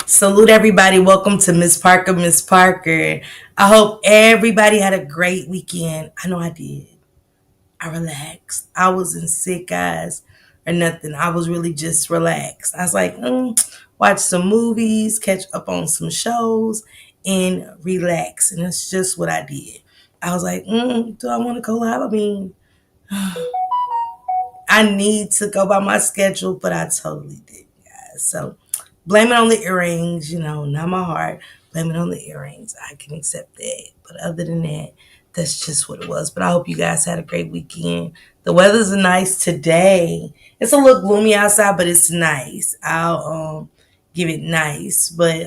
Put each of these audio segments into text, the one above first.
Salute everybody. Welcome to Miss Parker, Miss Parker. I hope everybody had a great weekend. I know I did. I relaxed. I wasn't sick, guys, or nothing. I was really just relaxed. I was like, watch some movies, catch up on some shows, and relax. And that's just what I did. I was like, do I want to go live? I mean, I need to go by my schedule, but I totally did, guys. So blame it on the earrings, not my heart. Blame it on the earrings. I can accept that. But other than that, that's just what it was. But I hope you guys had a great weekend. The weather's nice today. It's a little gloomy outside, but it's nice. I'll give it nice. But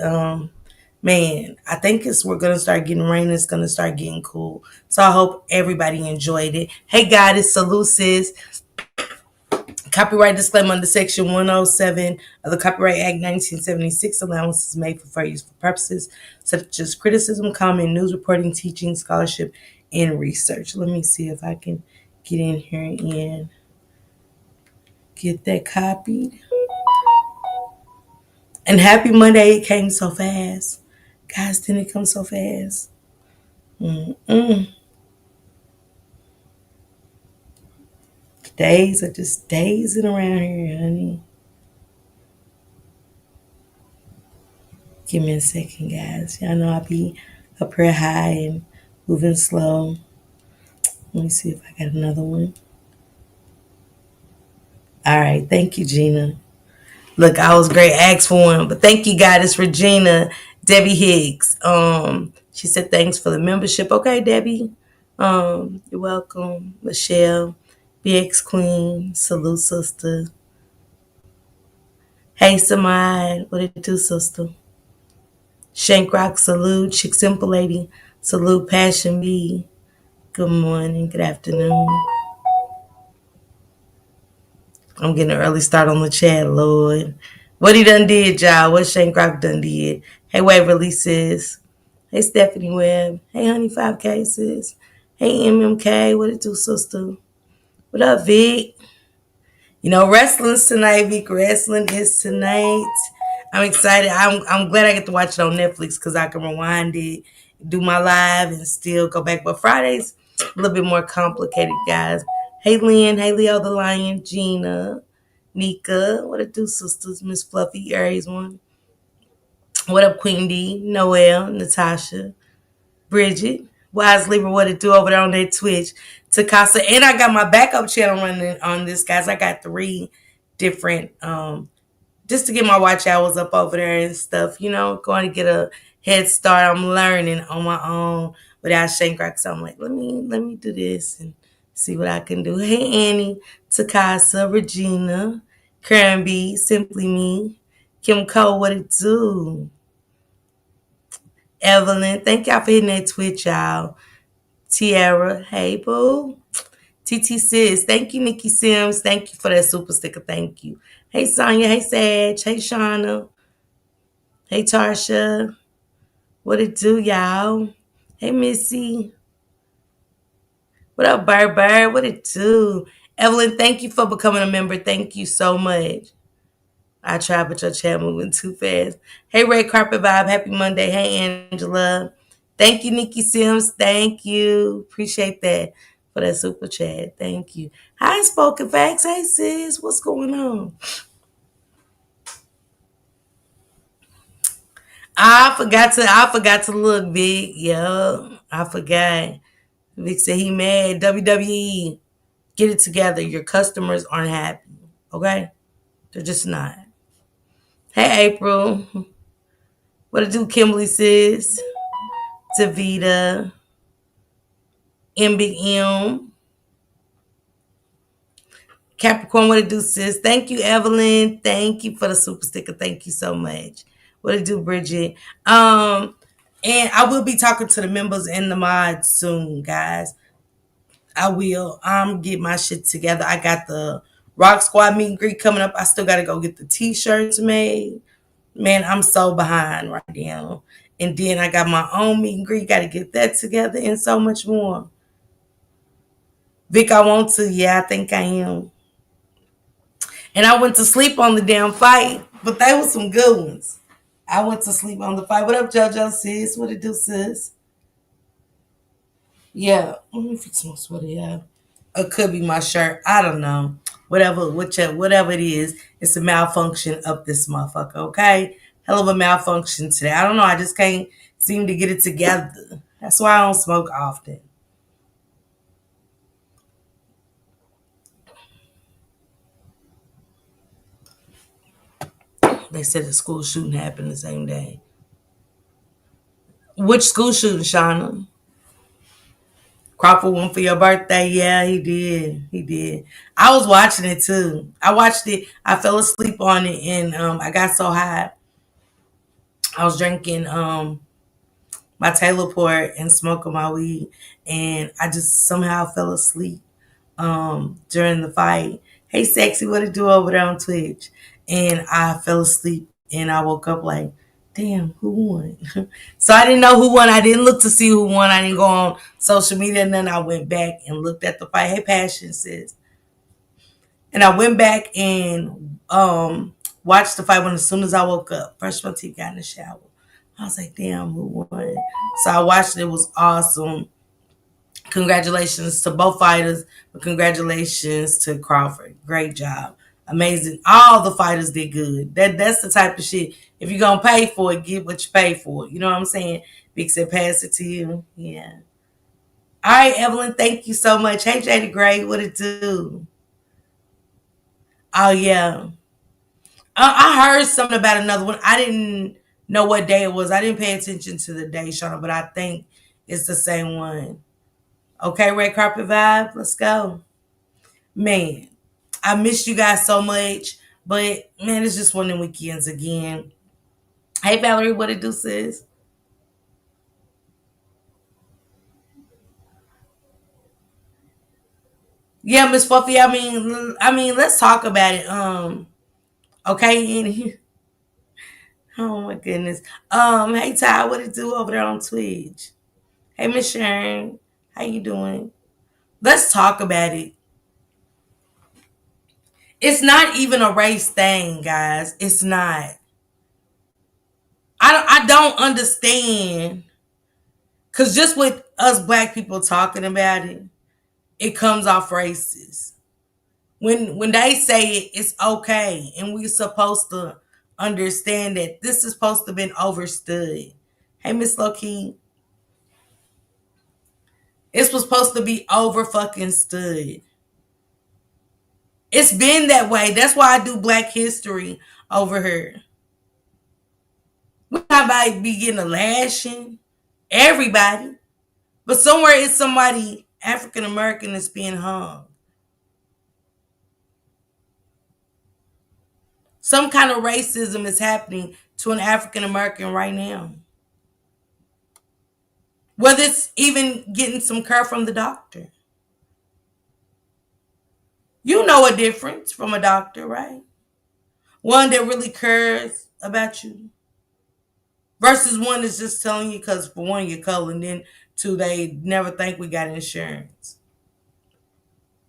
man, I think we're gonna start getting rain. It's gonna start getting cool. So I hope everybody enjoyed it. Hey, God, it's Salute Sis. Copyright disclaimer under Section 107 of the Copyright Act 1976. Allowances made for fair use for purposes such as criticism, comment, news reporting, teaching, scholarship, and research. Let me see if I can get in here and get that copied. And happy Monday. It came so fast. Guys, didn't it come so fast? Days are just dazing around here, honey. Give me a second, guys. Y'all know I be up here high and moving slow. Let me see if I got another one. All right. Thank you, Gina. Look, I was great. Ask for one, but thank you, God. It's Regina, Debbie Higgs. She said thanks for the membership. Okay, Debbie. You're welcome. Michelle, BX Queen, salute, sister. Hey, Samad, what did it do, sister? Shank Rock, salute. Chick Simple Lady, salute. Passion B. Good morning, good afternoon. I'm getting an early start on the chat, Lord. What he done did, y'all. What Shane Crock done did. Hey, Waverly sis. Hey, Stephanie Webb. Hey, Honey 5K sis. Hey, MMK. What it do, sister? What up, Vic? Wrestling's tonight, Vic. Wrestling is tonight. I'm excited. I'm glad I get to watch it on Netflix because I can rewind it, do my live, and still go back. But Friday's a little bit more complicated, guys. Hey, Lynn. Hey, Leo the Lion. Gina. Nika. What it do, sisters? Miss Fluffy, Aries one. What up, Queen D? Noelle. Natasha. Bridget. Wise Libra, what it do over there on that Twitch. Takasa. And I got my backup channel running on this, guys. I got 3 different just to get my watch hours up over there and stuff, going to get a head start. I'm learning on my own without Shane Crack. So I'm like, let me do this and see what I can do. Hey, Annie, Takasa, Regina, Karen B, Simply Me, Kim Cole, what it do? Evelyn, thank y'all for hitting that Twitch, y'all. Tiara, hey, boo. TT Sis, thank you, Nikki Sims. Thank you for that super sticker. Thank you. Hey, Sonya. Hey, Sag. Hey, Shauna. Hey, Tarsha. What it do, y'all? Hey, Missy. What up, Bird Bird? What it do? Evelyn, thank you for becoming a member. Thank you so much. I tried, but your chat moving too fast. Hey, Red Carpet Vibe. Happy Monday. Hey, Angela. Thank you, Nikki Sims. Thank you. Appreciate that for that super chat. Thank you. Hi, Spoken Facts. Hey, sis. What's going on? I forgot to look, Vic. Yo, I forgot. Vic said he mad. WWE, get it together. Your customers aren't happy. Okay? They're just not. Hey, April. What it do, Kimberly sis? Davita. M Big M. Capricorn, what it do, sis? Thank you, Evelyn. Thank you for the super sticker. Thank you so much. What it do, Bridget? And I will be talking to the members and the mods soon, guys. I will. Get my shit together. I got the Rock Squad meet and greet coming up. I still gotta go get the t-shirts made. Man, I'm so behind right now. And then I got my own meet and greet. Gotta get that together and so much more. Vic, I want to. Yeah, I think I am. And I went to sleep on the damn fight, but they were some good ones. I went to sleep on the fight. What up, JoJo sis? What it do, sis? Yeah, let me fix my sweater. Yeah, it could be my shirt. I don't know. Whatever it is, it's a malfunction of this motherfucker. Okay, hell of a malfunction today. I don't know. I just can't seem to get it together. That's why I don't smoke often. They said the school shooting happened the same day. Which school shooting, Shauna? Crawford won for your birthday. Yeah, he did. He did. I was watching it too. I watched it. I fell asleep on it, and I got so high. I was drinking my Taylor port and smoking my weed, and I just somehow fell asleep during the fight. Hey, sexy, what it do over there on Twitch? And I fell asleep, and I woke up like, damn, who won? So I didn't know who won. I didn't look to see who won. I didn't go on social media, and then I went back and looked at the fight. Hey, Passion says, and I went back and watched the fight when as soon as I woke up. Brushed my teeth, got in the shower. I was like, damn, who won? So I watched it. It was awesome. Congratulations to both fighters, but congratulations to Crawford. Great job. Amazing. All the fighters did good. That's the type of shit. If you're gonna pay for it, get what you pay for. You know what I'm saying? Big said pass it to you. Yeah. All right, Evelyn, thank you so much. Hey Jada Gray, what it do? Oh yeah. I heard something about another one. I didn't know what day it was. I didn't pay attention to the day, Shauna, but I think it's the same one. Okay, red carpet vibe. Let's go. Man, I missed you guys so much, but man, it's just one of them weekends again. Hey Valerie, what it do, sis? Yeah, Miss Fluffy. I mean, let's talk about it. Okay, Annie. Oh my goodness. Hey Ty, what it do over there on Twitch? Hey Miss Sharon, how you doing? Let's talk about it. It's not even a race thing, guys. It's not. I don't understand. Cause just with us black people talking about it, it comes off racist. When they say it, it's okay, and we're supposed to understand that this is supposed to been overstood. Hey, Miss Loki, it's supposed to be over fucking stood. It's been that way. That's why I do Black History over here. We might be getting a lashing, everybody, but somewhere it's somebody African American that's being hung. Some kind of racism is happening to an African American right now. Whether it's even getting some care from the doctor. You know a difference from a doctor, right? One that really cares about you versus one that's just telling you because for one, you're color, and then two, they never think we got insurance.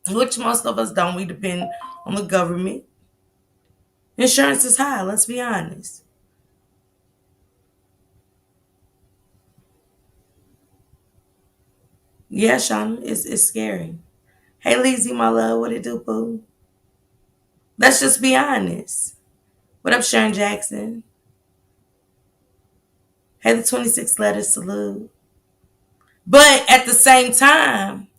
Which most of us don't. We depend on the government. Insurance is high, let's be honest. Yeah, Shauna, it's scary. Hey, Lizzie, my love, what it do, boo? Let's just be honest. What up, Sharon Jackson? Hey, the 26 letters salute. But at the same time,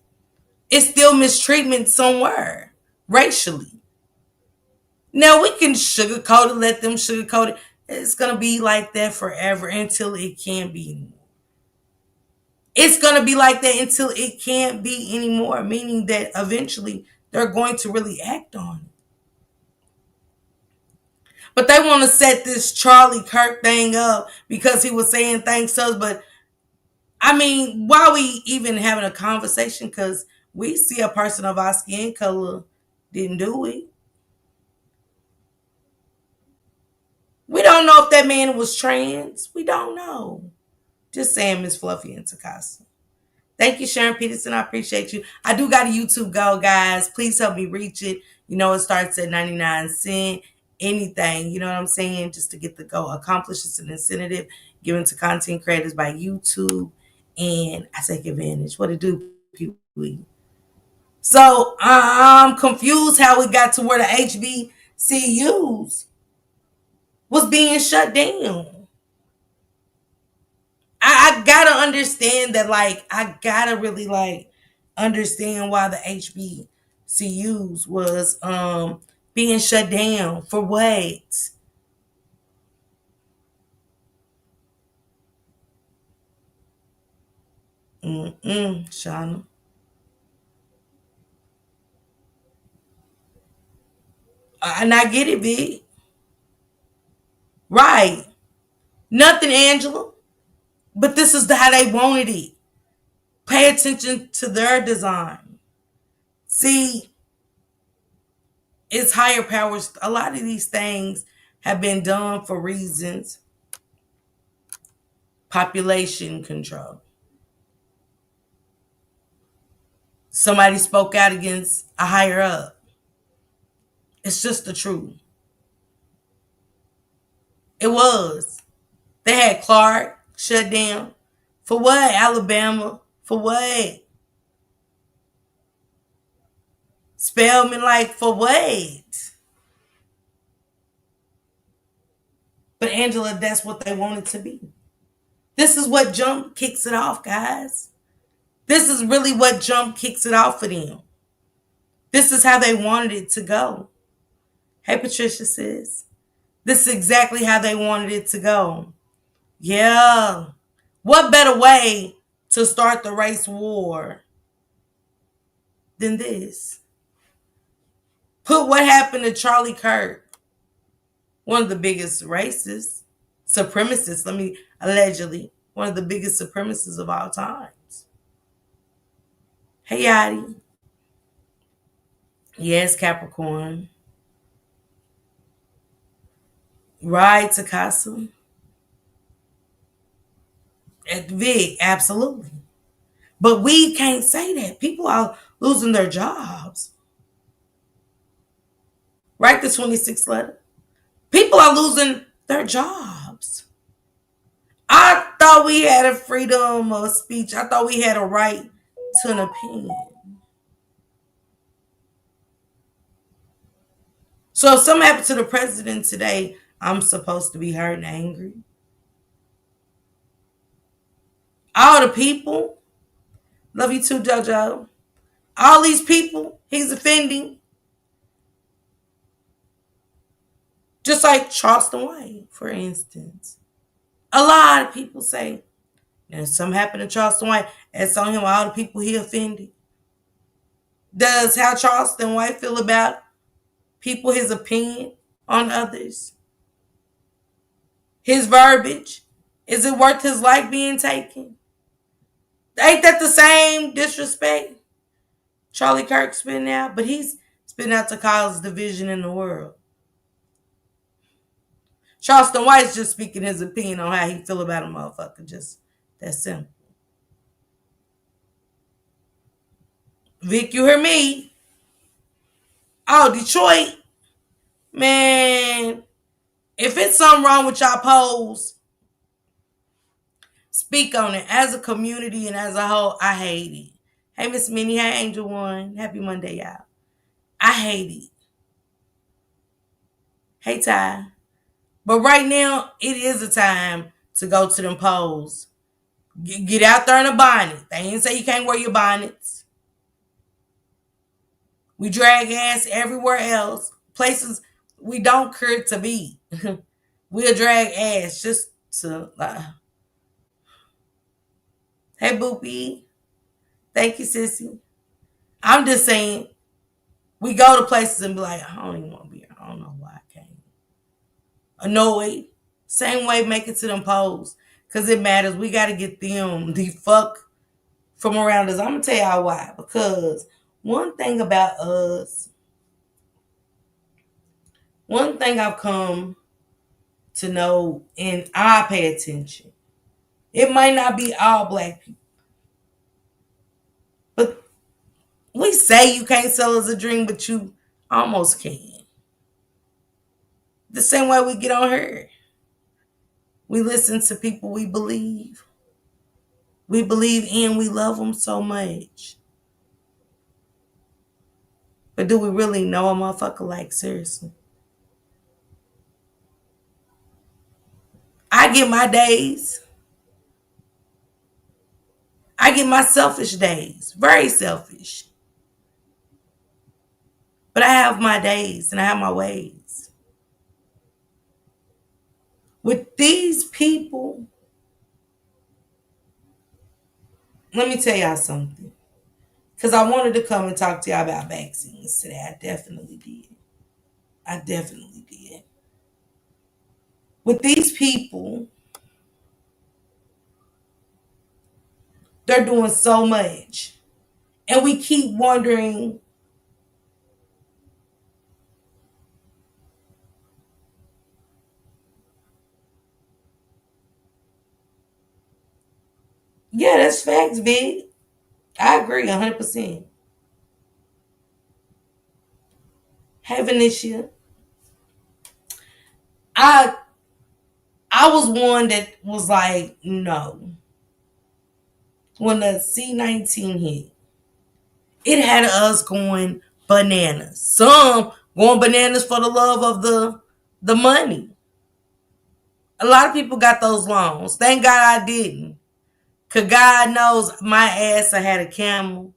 it's still mistreatment somewhere, racially. Now, we can sugarcoat it, let them sugarcoat it. It's going to be like that forever until it can't be anymore. It's going to be like that until it can't be anymore, meaning that eventually they're going to really act on it. But they want to set this Charlie Kirk thing up because he was saying things to us. But I mean, why are we even having a conversation? Because we see a person of our skin color didn't do it. We don't know if that man was trans. We don't know. Just saying, Miss Fluffy and Takasa. Thank you, Sharon Peterson. I appreciate you. I do got a YouTube go, guys. Please help me reach it. You know, it starts at 99 cents. anything, you know what I'm saying, just to get the goal accomplished. It's an incentive given to content creators by YouTube, and I take advantage. What it do, people? So I'm confused how we got to where the HBCUs was being shut down. I gotta understand that, like, I gotta really like understand why the HBCUs was being shut down for what? Shauna. And I get it, big. Right. Nothing, Angela. But this is how they wanted it. Pay attention to their design. See, it's higher powers. A lot of these things have been done for reasons. Population control. Somebody spoke out against a higher up. It's just the truth. It was. They had Clark shut down. For what? Alabama. For what? Spelman, like, for what? But Angela, that's what they wanted to be. This is what Jump kicks it off, guys. This is really what Jump kicks it off for them. This is how they wanted it to go. Hey, Patricia sis. This is exactly how they wanted it to go. Yeah. What better way to start the race war than this? Put what happened to Charlie Kirk, one of the biggest racists, supremacists, allegedly, one of the biggest supremacists of all times. Hey, Yadi. Yes, Capricorn. Right, Takasa. At Vic, absolutely. But we can't say that. People are losing their jobs. Write the 26th letter. People are losing their jobs. I thought we had a freedom of speech. I thought we had a right to an opinion. So if something happened to the president today, I'm supposed to be hurt and angry. All the people, love you too, JoJo. All these people he's offending. Just like Charleston White, for instance. A lot of people say, and something happened to Charleston White, it's on him, all the people he offended. Does how Charleston White feel about people, his opinion on others? His verbiage? Is it worth his life being taken? Ain't that the same disrespect Charlie Kirk spitting out? But he's spitting out to cause division in the world. Charleston White's just speaking his opinion on how he feel about a motherfucker. Just that simple. Vic, you hear me? Oh, Detroit. Man, if it's something wrong with y'all polls, speak on it. As a community and as a whole, I hate it. Hey, Miss Minnie. Hey, Angel One. Happy Monday, y'all. I hate it. Hey, Ty. But right now, it is a time to go to them polls. Get out there in a bonnet. They ain't say you can't wear your bonnets. We drag ass everywhere else. Places we don't care to be. We'll drag ass just to hey, Boopy. Thank you, sissy. I'm just saying, we go to places and be like, I don't even want to be here. I don't know why I came. Annoyed. Same way, make it to them polls. Because it matters. We got to get them the fuck from around us. I'm going to tell y'all why. Because one thing about us, one thing I've come to know, and I pay attention. It might not be all black people. But we say you can't sell us a dream, but you almost can. The same way we get on here. We listen to people we believe. We believe in, we love them so much. But do we really know a motherfucker? Like, seriously. I get my days. I get my selfish days. Very selfish. But I have my days and I have my ways. With these people, let me tell y'all something. Because I wanted to come and talk to y'all about vaccines today. I definitely did. I definitely did. With these people, they're doing so much. And we keep wondering, yeah, that's facts, big. I agree 100%. Hey, Venetia. I I was one that was like, no. When the C-19 hit, it had us going bananas. Some going bananas for the love of the money. A lot of people got those loans. Thank God I didn't. Cause God knows my ass I had a camel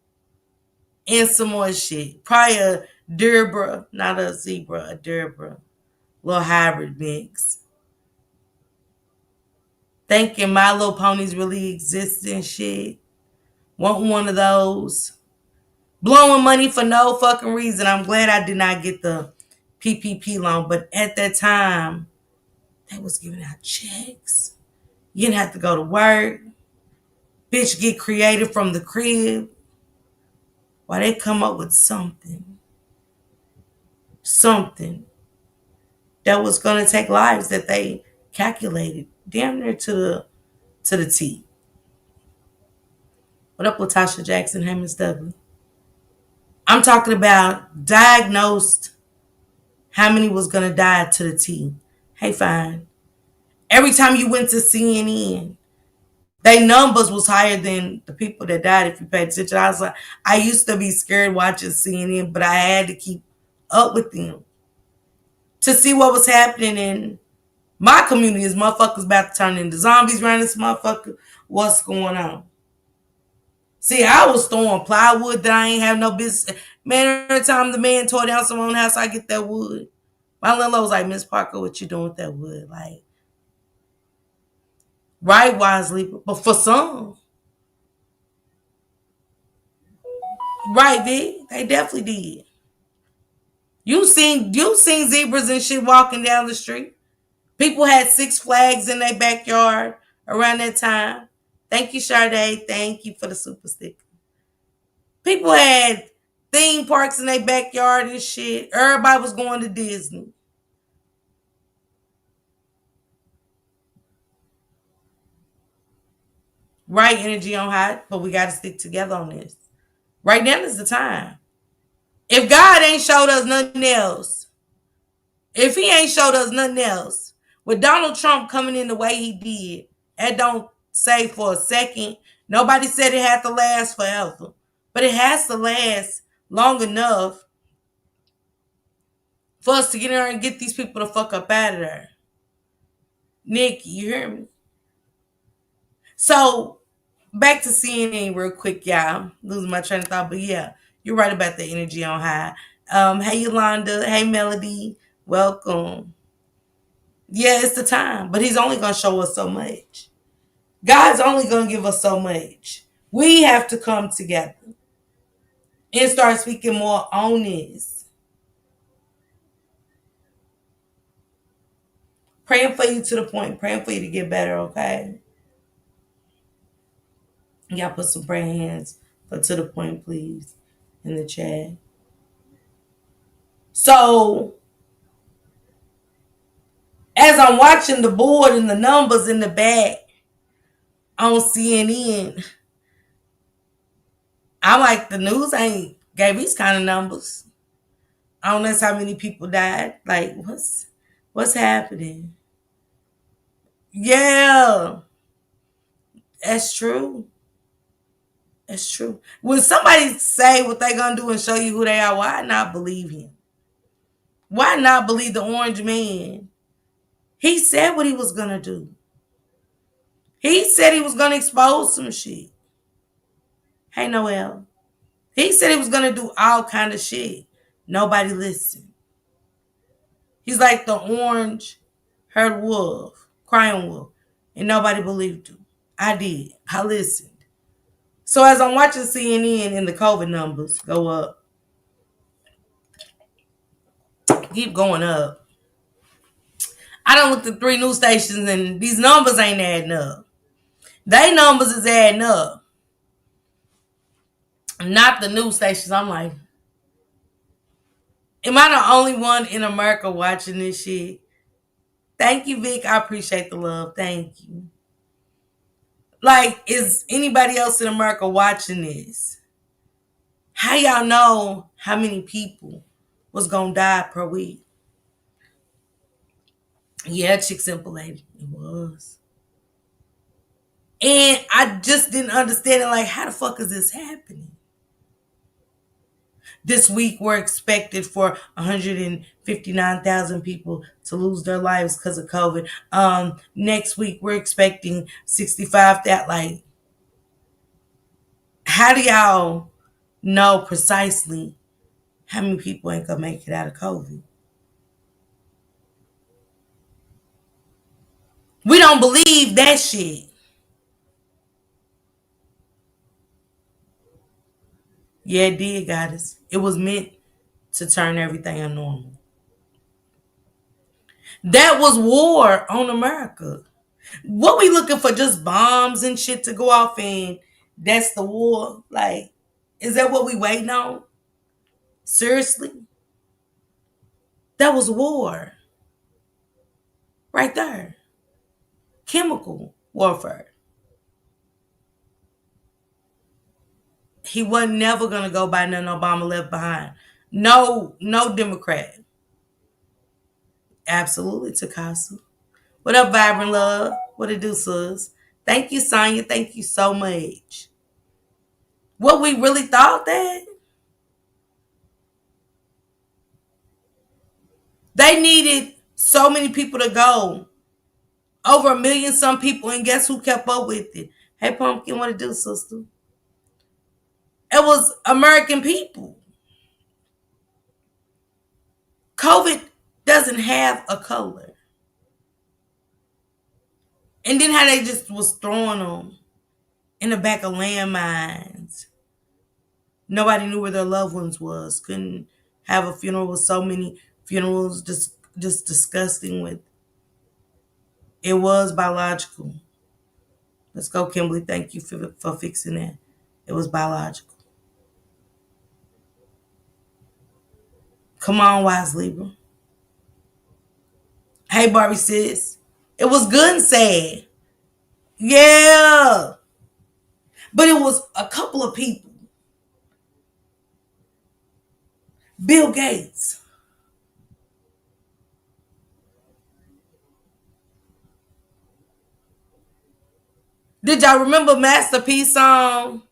and some more shit. Probably a Derbra, not a zebra, a Derbra. Little hybrid mix. Thinking My Little Ponies really exist and shit. Want one of those. Blowing money for no fucking reason. I'm glad I did not get the PPP loan. But at that time, they was giving out checks. You didn't have to go to work. Bitch, get creative from the crib. Why they come up with something that was gonna take lives that they calculated damn near to the T. What up, Latasha Jackson, Hammond Dudley? I'm talking about diagnosed how many was gonna die to the T. Hey, fine. Every time you went to CNN, they numbers was higher than the people that died if you paid attention. I was like, I used to be scared watching CNN, but I had to keep up with them to see what was happening in my community. Is motherfuckers about to turn into zombies around this motherfucker? What's going on? See, I was throwing plywood that I ain't have no business. Man, every time the man tore down someone's house, I get that wood. My little was like, Miss Parker, what you doing with that wood? Like, right wisely, but for some, right, Vic, they definitely did. You seen zebras and shit walking down the street. People had Six Flags in their backyard around that time. Thank you, Sade. Thank you for the super sticker. People had theme parks in their backyard and shit. Everybody was going to Disney. Right energy on high, but we got to stick together on this. Right now is the time. If God ain't showed us nothing else, if he ain't showed us nothing else, with Donald Trump coming in the way he did, that don't say for a second. Nobody said it had to last forever, but it has to last long enough for us to get in there and get these people the fuck up out of there. Nick, you hear me? So back to CNN real quick, y'all. Losing my train of thought, but yeah, you're right about the energy on high. Hey Yolanda, hey Melody, welcome. Yeah, it's the time, but he's only gonna show us so much. God's only gonna give us so much. We have to come together and start speaking more on this. Praying for you to the point, praying for you to get better, okay? Y'all put some prayer hands for to the point, please, in the chat. So, as I'm watching the board and the numbers in the back on CNN, I'm like, the news ain't gave these kind of numbers. I don't know how many people died. Like, What's happening? Yeah, that's true. That's true. When somebody say what they gonna do and show you who they are, why not believe him? Why not believe the orange man? He said what he was gonna do. He said he was gonna expose some shit. Hey Noel. He said he was gonna do all kind of shit. Nobody listened. He's like the orange herd wolf, crying wolf, and nobody believed him. I did. I listened. So as I'm watching CNN and the COVID numbers go up, keep going up. I done looked at 3 news stations and these numbers ain't adding up. They numbers is adding up. Not the news stations. I'm like, am I the only one in America watching this shit? Thank you, Vic. I appreciate the love. Thank you. Like, is anybody else in America watching this? How y'all know how many people was gonna die per week? Yeah, chick simple lady. It was. And I just didn't understand it. Like, how the fuck is this happening? This week, we're expected for 159,000 people to lose their lives because of COVID. Next week, we're expecting 65,000. Like, how do y'all know precisely how many people ain't gonna make it out of COVID? We don't believe that shit. Yeah, it did, goddess. It was meant to turn everything abnormal. That was war on America. What we looking for? Just bombs and shit to go off and that's the war? Like, is that what we waiting on? Seriously? That was war. Right there. Chemical warfare. He wasn't never gonna go by nothing Obama left behind. No Democrat. Absolutely, Takasa. What up, Vibrant Love? What it do, sis? Thank you, Sonya. Thank you so much. What we really thought that? They needed so many people to go. Over 1 million some people, and guess who kept up with it? Hey, Pumpkin, what it do, sister? It was American people. COVID doesn't have a color. And then how they just was throwing them in the back of landmines. Nobody knew where their loved ones was. Couldn't have a funeral with so many funerals. Just disgusting with. It was biological. Let's go, Kimberly. Thank you for fixing that. It was biological. Come on, Wise Libra. Hey, Barbie sis. It was good and sad. Yeah. But it was a couple of people. Bill Gates. Did y'all remember Masterpiece song?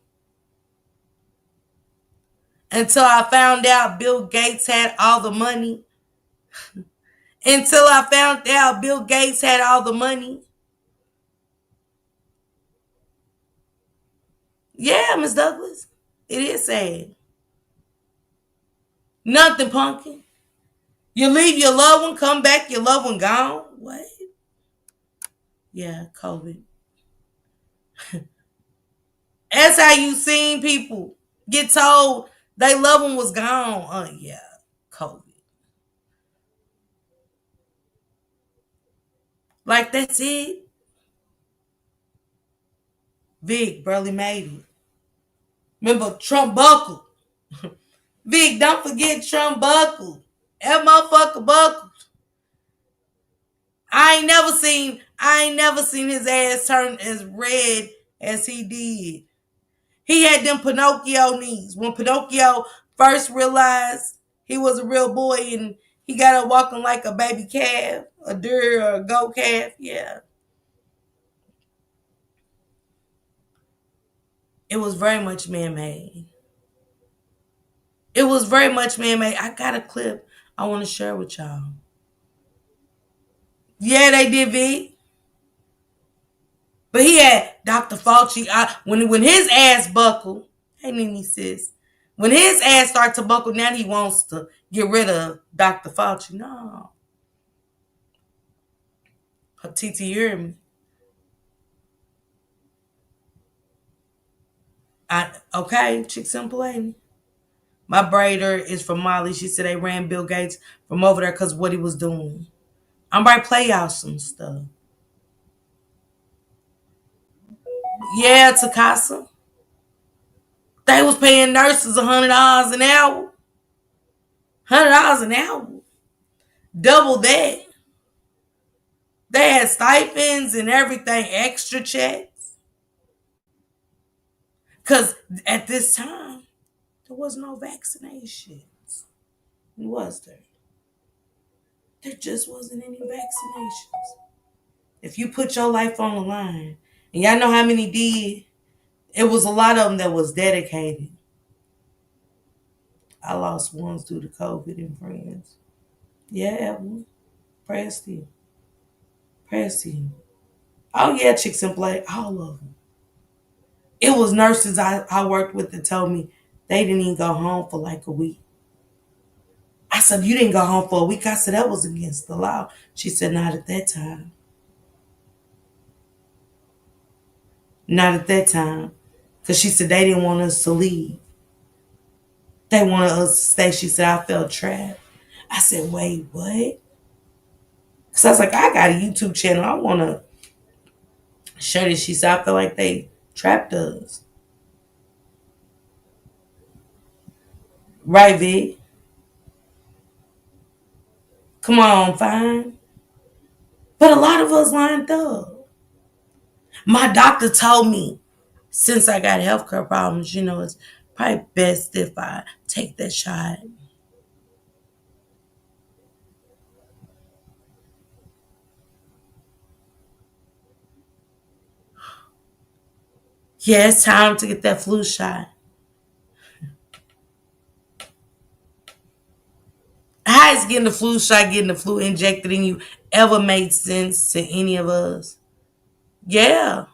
Until I found out Bill Gates had all the money. Until I found out Bill Gates had all the money. Yeah, Miss Douglas. It is sad. Nothing, Pumpkin. You leave your loved one, come back, your loved one gone. What? Yeah, COVID. That's how you seen people get told they loved one was gone. Oh, yeah, COVID. Like, that's it. Vic barely made it. Remember, Trump buckled. Vic, don't forget Trump buckled. That motherfucker buckled. I ain't never seen his ass turn as red as he did. He had them Pinocchio knees. When Pinocchio first realized he was a real boy and He got up walking like a baby calf, a deer or a goat calf. Yeah. It was very much man-made. It was very much man-made. I got a clip I want to share with y'all. Yeah, they did, V. But he had Dr. Fauci. When his ass buckled, hey, Nene sis, when his ass started to buckle, now he wants to get rid of Dr. Fauci. No. TT, you hear me? Okay, chick simple ain't. My braider is from Molly. She said they ran Bill Gates from over there because what he was doing. I'm right play y'all some stuff. Yeah, Takasa. They was paying nurses $100 an hour. $100 an hour. Double that. They had stipends and everything, extra checks. Because at this time, there was no vaccinations. Was there? There just wasn't any vaccinations. If you put your life on the line, and y'all know how many did, it was a lot of them that was dedicated. I lost ones due to COVID and friends. Yeah, Evelyn. Prayers to you. Prayers to you. Oh, yeah, chicks and play. All of them. It was nurses I worked with that told me they didn't even go home for like a week. I said, you didn't go home for a week? I said, that was against the law. She said, not at that time. Not at that time. Because she said they didn't want us to leave. They wanted us to stay. She said, I felt trapped. I said, wait, what? Because I was like, I got a YouTube channel. I want to share this. She said, I feel like they trapped us. Right, Vic? Come on, fine. But a lot of us lined up. My doctor told me, since I got healthcare problems, it's probably best if I take that shot. Yeah, it's time to get that flu shot. How is getting the flu shot, getting the flu injected in you ever made sense to any of us? Yeah.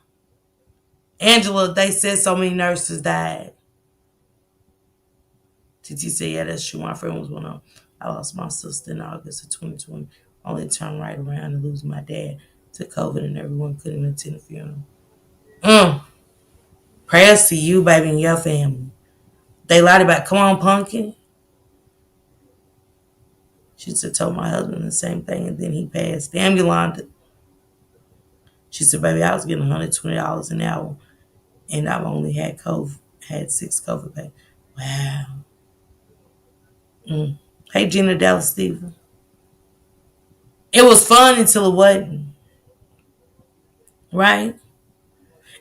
Angela, they said so many nurses died. TT said, yeah, that's true. My friend was one of them. I lost my sister in August of 2020. Only turned right around and lose my dad to COVID and everyone couldn't attend the funeral. Prayers to you, baby, and your family. They lied about, come on, pumpkin. She said, told my husband the same thing, and then he passed. Damn, Yolanda. She said, baby, I was getting $120 an hour, and I've only had 6 COVID pay. Wow. Hey, Gina Dallas Steven. It was fun until it wasn't. Right?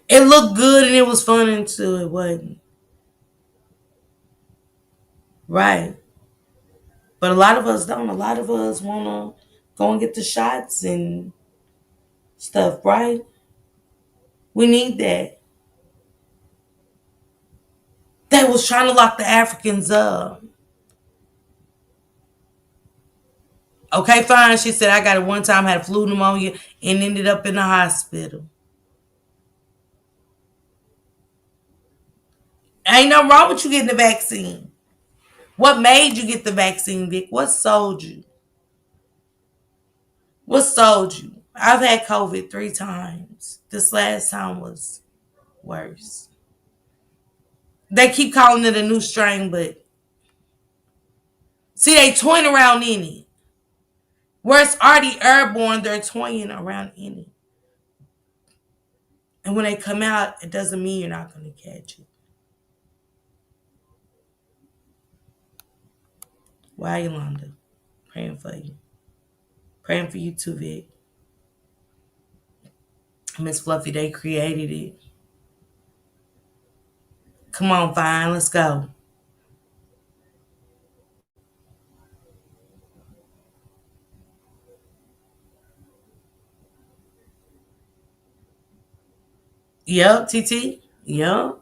It looked good and it was fun until it wasn't. Right. But a lot of us don't. A lot of us want to go and get the shots and stuff, right? We need that. They was trying to lock the Africans up. Okay, fine. She said, I got it one time, had flu pneumonia, and ended up in the hospital. Ain't nothing wrong with you getting the vaccine. What made you get the vaccine, Vic? What sold you? What sold you? I've had COVID 3 times. This last time was worse. They keep calling it a new strain, but see, they toying around in it. Where it's already airborne, they're toying around in it. And when they come out, it doesn't mean you're not going to catch it. Why, Yolanda? Praying for you. Praying for you too, Vic. Miss Fluffy, they created it. Come on, fine, let's go. Yep, TT. Yep.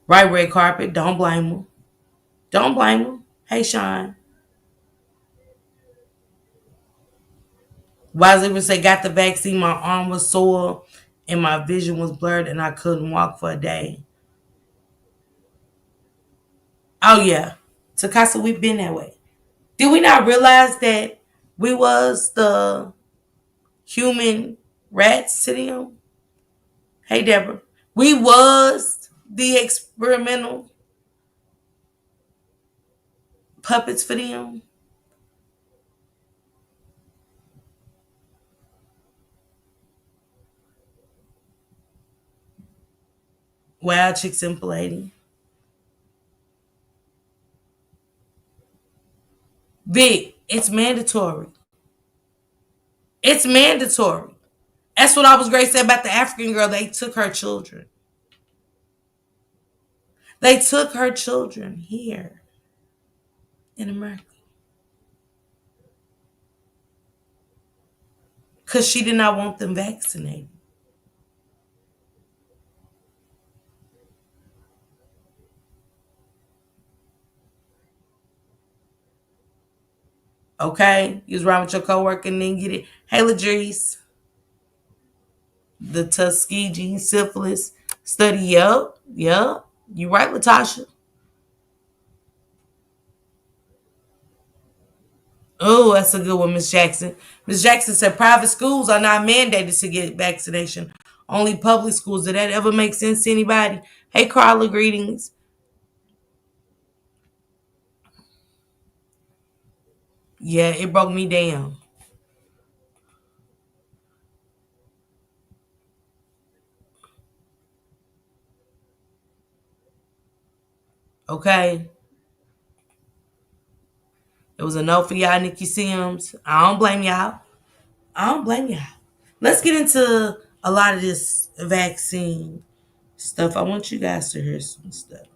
Right, red carpet. Don't blame him. Don't blame him. Hey, Sean. Why even say got the vaccine? My arm was sore and my vision was blurred and I couldn't walk for a day. Oh yeah, Takasa, we've been that way. Did we not realize that we was the human rats to them? Hey Deborah, we was the experimental puppets for them. Wild chick simple lady. Vic, it's mandatory. It's mandatory. That's what I was great said about the African girl. They took her children. They took her children here in America because she did not want them vaccinated. Okay, you was around with your coworker and then get it. Hey, Ladrice, the Tuskegee syphilis study. Yup, yup. You right, Latasha. Oh, that's a good one, Miss Jackson. Miss Jackson said private schools are not mandated to get vaccination. Only public schools. Did that ever make sense to anybody? Hey, Carla, greetings. Yeah, it broke me down. Okay. It was a no for y'all, Nikki Sims. I don't blame y'all. I don't blame y'all. Let's get into a lot of this vaccine stuff. I want you guys to hear some stuff.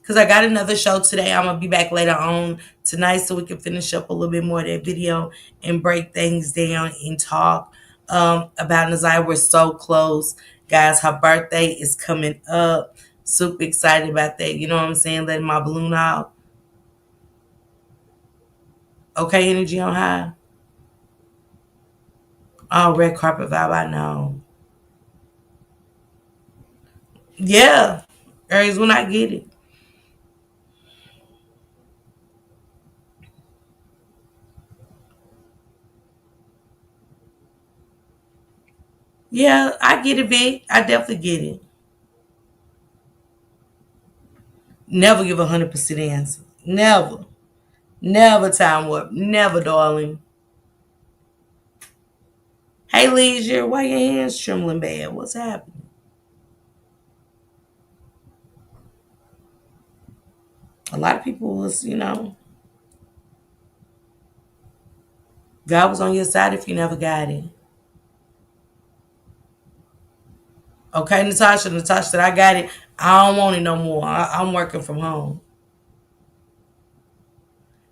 Because I got another show today. I'm going to be back later on tonight so we can finish up a little bit more of that video and break things down and talk about Nazaya. We're so close. Guys, her birthday is coming up. Super excited about that. You know what I'm saying? Letting my balloon out. Okay, energy on high. Oh, red carpet vibe, I know. Yeah. Aries, when I get it. Yeah, I get it, Vic. I definitely get it. Never give 100% answer. Never. Never time warp. Never, darling. Hey, Leisure, why your hands trembling bad? What's happening? A lot of people was, God was on your side if you never got it. Okay, Natasha. Natasha said, I got it. I don't want it no more. I'm working from home.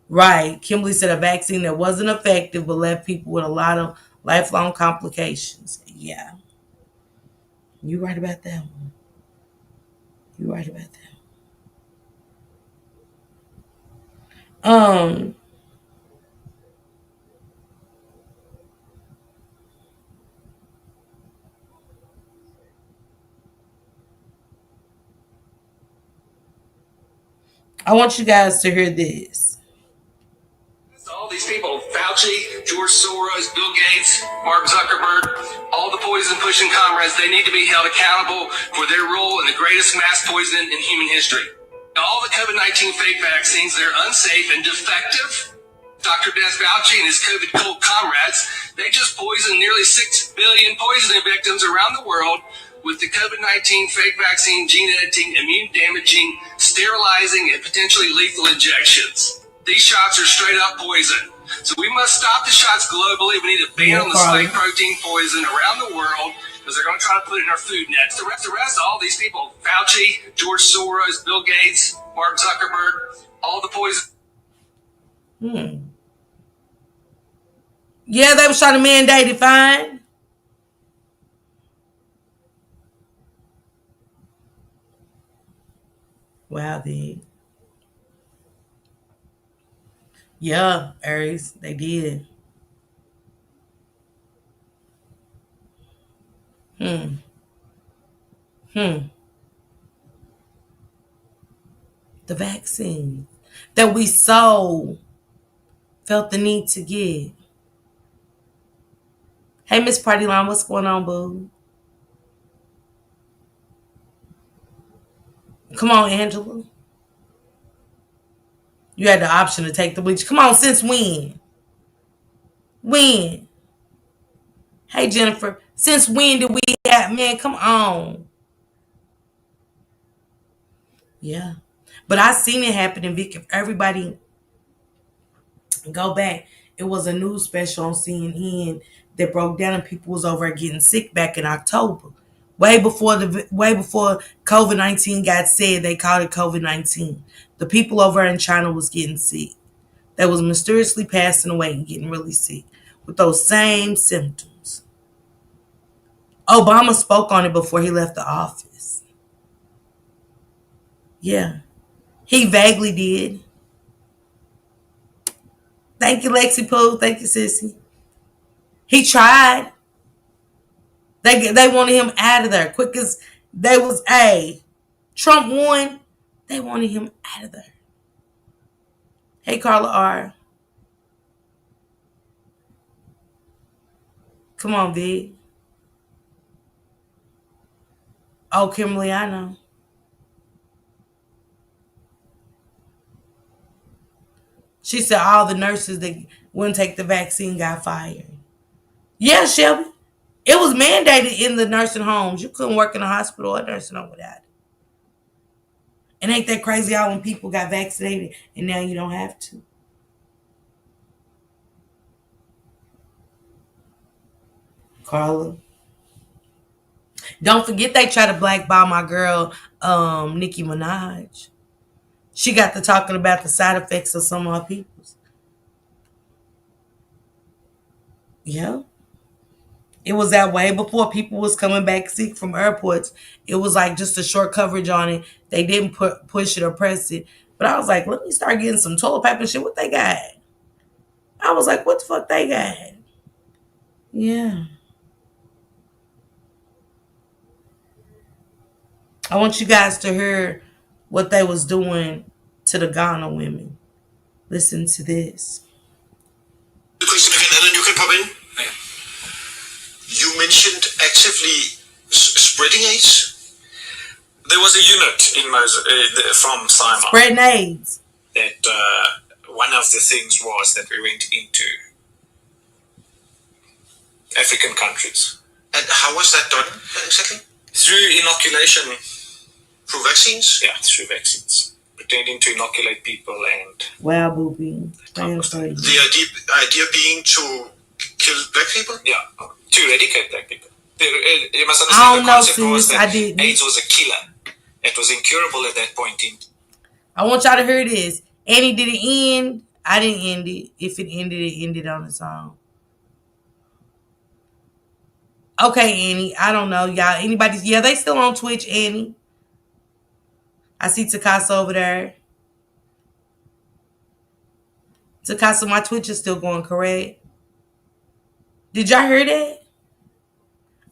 Right. Kimberly said a vaccine that wasn't effective but left people with a lot of lifelong complications. Yeah. You right about that one. You right about that. I want you guys to hear this. All these people, Fauci, George Soros, Bill Gates, Mark Zuckerberg, all the poison pushing comrades, they need to be held accountable for their role in the greatest mass poison in human history. All the COVID-19 fake vaccines, they're unsafe and defective. Dr. Death Fauci and his COVID cult comrades, they just poisoned nearly 6 billion poisoning victims around the world with the COVID-19 fake vaccine, gene editing, immune damaging, sterilizing, and potentially lethal injections. These shots are straight up poison. So we must stop the shots globally. We need to ban on the spike protein poison around the world because they're going to try to put it in our food nets. The rest of all these people, Fauci, George Soros, Bill Gates, Mark Zuckerberg, all the poison. Yeah, they was trying to mandate it, fine. Wow, they. Yeah, Aries, they did. Hmm. Hmm. The vaccine that we so felt the need to get. Hey, Miss Party Line, what's going on, boo? Come on, Angela. You had the option to take the bleach. Come on, since when? When? Hey, Jennifer, since when did we have, man, come on. Yeah. But I seen it happen in Vic. If everybody go back, it was a news special on CNN that broke down and people was over getting sick back in October. Way before COVID-19 got said, they called it COVID-19. The people over in China was getting sick. They was mysteriously passing away and getting really sick with those same symptoms. Obama spoke on it before he left the office. Yeah. He vaguely did. Thank you, Lexi Pooh. Thank you, Sissy. He tried. They wanted him out of there quick as they was Trump won. They wanted him out of there. Hey, Carla R. Come on, Vic. Oh, Kimberly, I know. She said all the nurses that wouldn't take the vaccine got fired. Yeah, Shelby. It was mandated in the nursing homes. You couldn't work in a hospital or a nursing home without it. And ain't that crazy how when people got vaccinated and now you don't have to? Carla. Don't forget they try to blackball my girl, Nicki Minaj. She got to talking about the side effects of some of her peoples. Yeah. It was that way before people was coming back sick from airports. It was like just a short coverage on it. They didn't push it or press it. But I was like, let me start getting some toilet paper and shit. What they got? I was like, what the fuck they got? Yeah. I want you guys to hear what they was doing to the Ghana women. Listen to this. Please, and then you can pop in. Yeah. You mentioned actively spreading AIDS. There was a unit in from Simon Spreading AIDS. that one of the things was that we went into African countries. And how was that done exactly? Through inoculation. Through vaccines? Yeah, through vaccines. Pretending to inoculate people and... Wow, booby. The idea being to kill black people? Yeah, to eradicate black people. You must understand the concept was that AIDS was a killer. It was incurable at that point in... I want y'all to hear this. Annie, did it end? I didn't end it. If it ended, it ended on its own. Okay, Annie. I don't know, y'all. Anybody? Yeah, they still on Twitch, Annie. I see Takasa over there. Takasa, my Twitch is still going, correct? Did y'all hear that?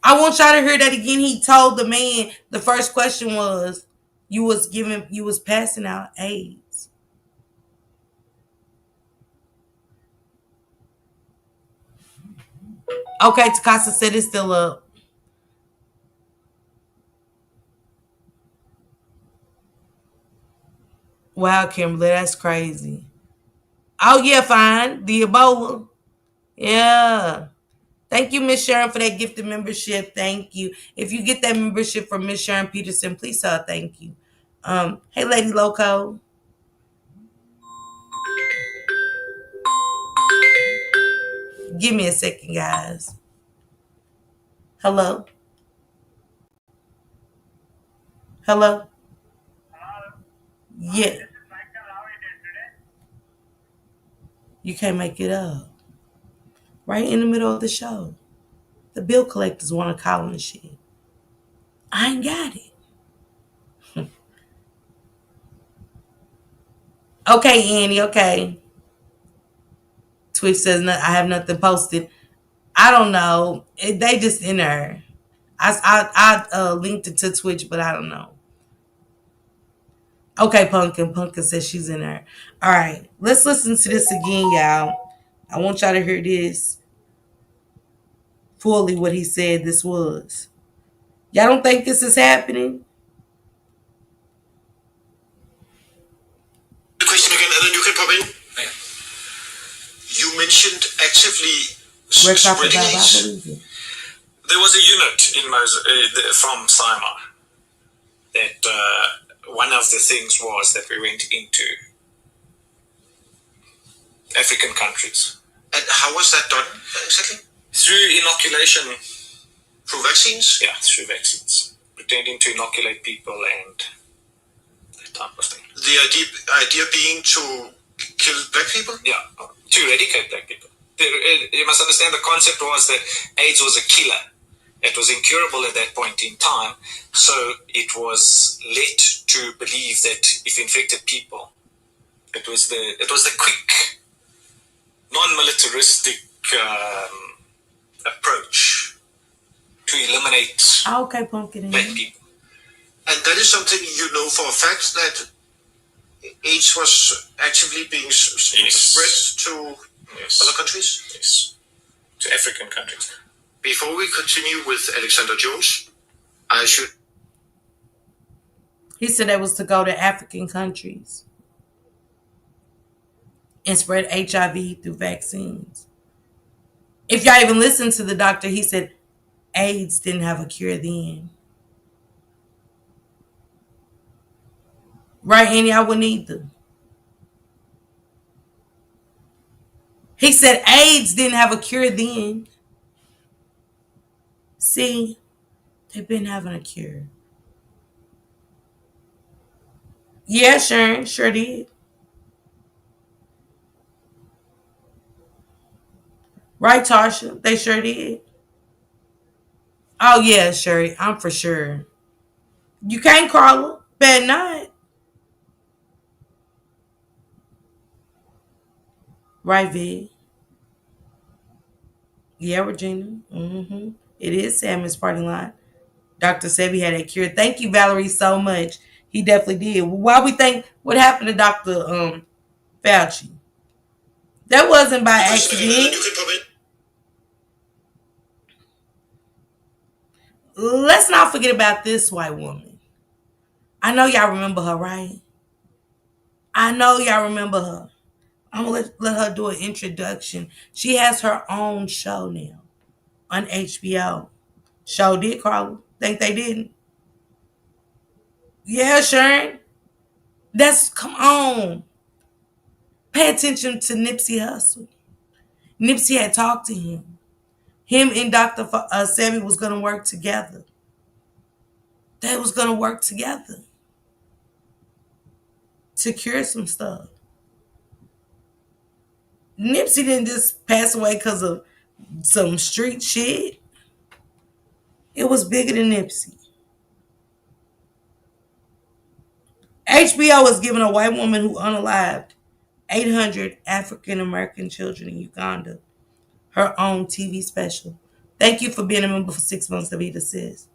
I want y'all to hear that again. He told the man, the first question was, you was passing out AIDS. Okay, Takasa said it's still up. Wow, Kimberly, that's crazy. Oh, yeah, fine. The Ebola. Yeah. Thank you, Miss Sharon, for that gifted membership. Thank you. If you get that membership from Miss Sharon Peterson, please tell her thank you. Hey, Lady Loco. Give me a second, guys. Hello? Hello? Yeah. You can't make it up. right in the middle of the show. The bill collectors want to call and shit. I ain't got it. Okay, Annie, okay. Twitch says, I have nothing posted. I don't know. They just in there. I linked it to Twitch, but I don't know. Okay, Pumpkin. Pumpkin says she's in there. All right, let's listen to this again, y'all. I want y'all to hear this fully what he said this was. Y'all don't think this is happening? The question again, and then you can pop in. You mentioned actively spreading AIDS. There was a unit in from Simon that one of the things was that we went into African countries. And how was that done exactly? Through inoculation. Through vaccines? Yeah, through vaccines. Pretending to inoculate people and that type of thing. The idea being to kill black people? Yeah, to eradicate black people. You must understand the concept was that AIDS was a killer. It was incurable at that point in time, so it was led to believe that if infected people, it was the quick, non-militaristic approach to eliminate black people. And that is something you know for a fact that AIDS was actively being spread to other countries? Yes, to African countries. Before we continue with Alexander Jones, I should... He said it was to go to African countries and spread HIV through vaccines. If y'all even listen to the doctor, he said AIDS didn't have a cure then. Right, Annie? I wouldn't either. He said AIDS didn't have a cure then. See, they've been having a cure. Yeah, Sharon, sure did. Right, Tasha? They sure did. Oh, yeah, Sherry, I'm for sure. You can't, Carla. Better not. Right, Vic? Yeah, Regina. Mm-hmm. It is Sammy's parking lot. Dr. Sebi had a cure. Thank you, Valerie, so much. He definitely did. Why we think what happened to Dr. Fauci? That wasn't by accident. Let's not forget about this white woman. I know y'all remember her, right? I know y'all remember her. I'm gonna let her do an introduction. She has her own show now on HBO. Show did, Carla? Think they didn't? Yeah, Sharon. Come on. Pay attention to Nipsey Hussle. Nipsey had talked to him. Him and Dr. Sammy was gonna work together. They was gonna work together to cure some stuff. Nipsey didn't just pass away because of some street shit. It was bigger than Nipsey. HBO is giving a white woman who unalived 800 African American children in Uganda her own TV special. Thank you for being a member for 6 months, Davida says.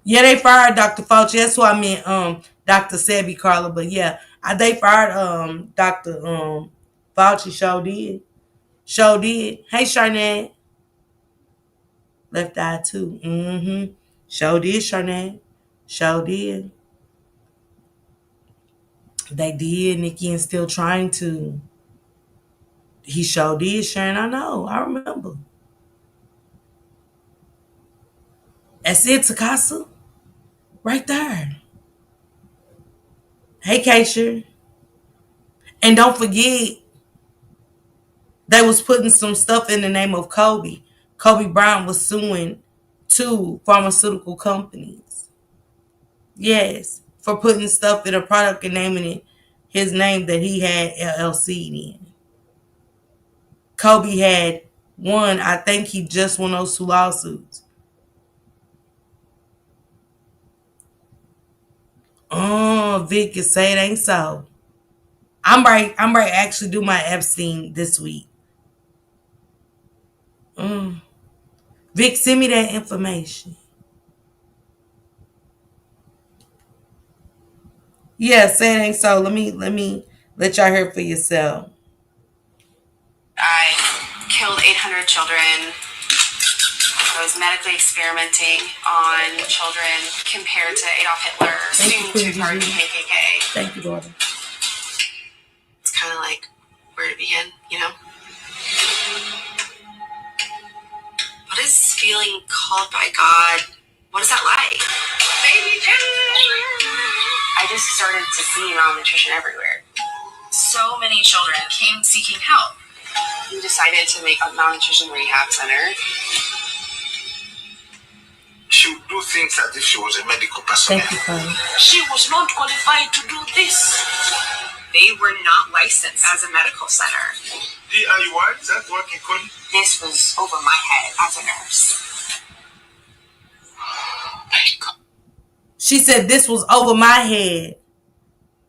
Yeah, they fired Dr. Fauci. That's who I meant, Dr. Sebi, Carla. But yeah, they fired Dr. Fauci. Show did. Show did. Hey, Charnay. Left eye too. Mm-hmm. Show did, Charnay. Show did. They did, Nikki, and still trying to. He sure did, Sharon. I know. I remember. That's it, Takasa. Right there. Hey, Keisha. And don't forget, they was putting some stuff in the name of Kobe. Kobe Bryant was suing 2 pharmaceutical companies. Yes, for putting stuff in a product and naming it his name that he had LLC in. Kobe had won. I think he just won those 2 lawsuits. Oh, Vic, you say it ain't so. I'm right. I'm right. Actually, do my Epstein this week. Vic, send me that information. Yeah, say it ain't so. Let me let y'all hear for yourself. I killed 800 children. I was medically experimenting on children compared to Adolf Hitler, soon to be part of the KKK. Thank you, daughter. It's kind of like where to begin, you know? What is feeling called by God? What is that like? Baby I just started to see malnutrition everywhere. So many children came seeking help. We decided to make a malnutrition rehab center. She would do things as if she was a medical personnel. Thank you, Connie. She was not qualified to do this. They were not licensed as a medical center. DIY? Is that what you call it? This was over my head as a nurse. She said this was over my head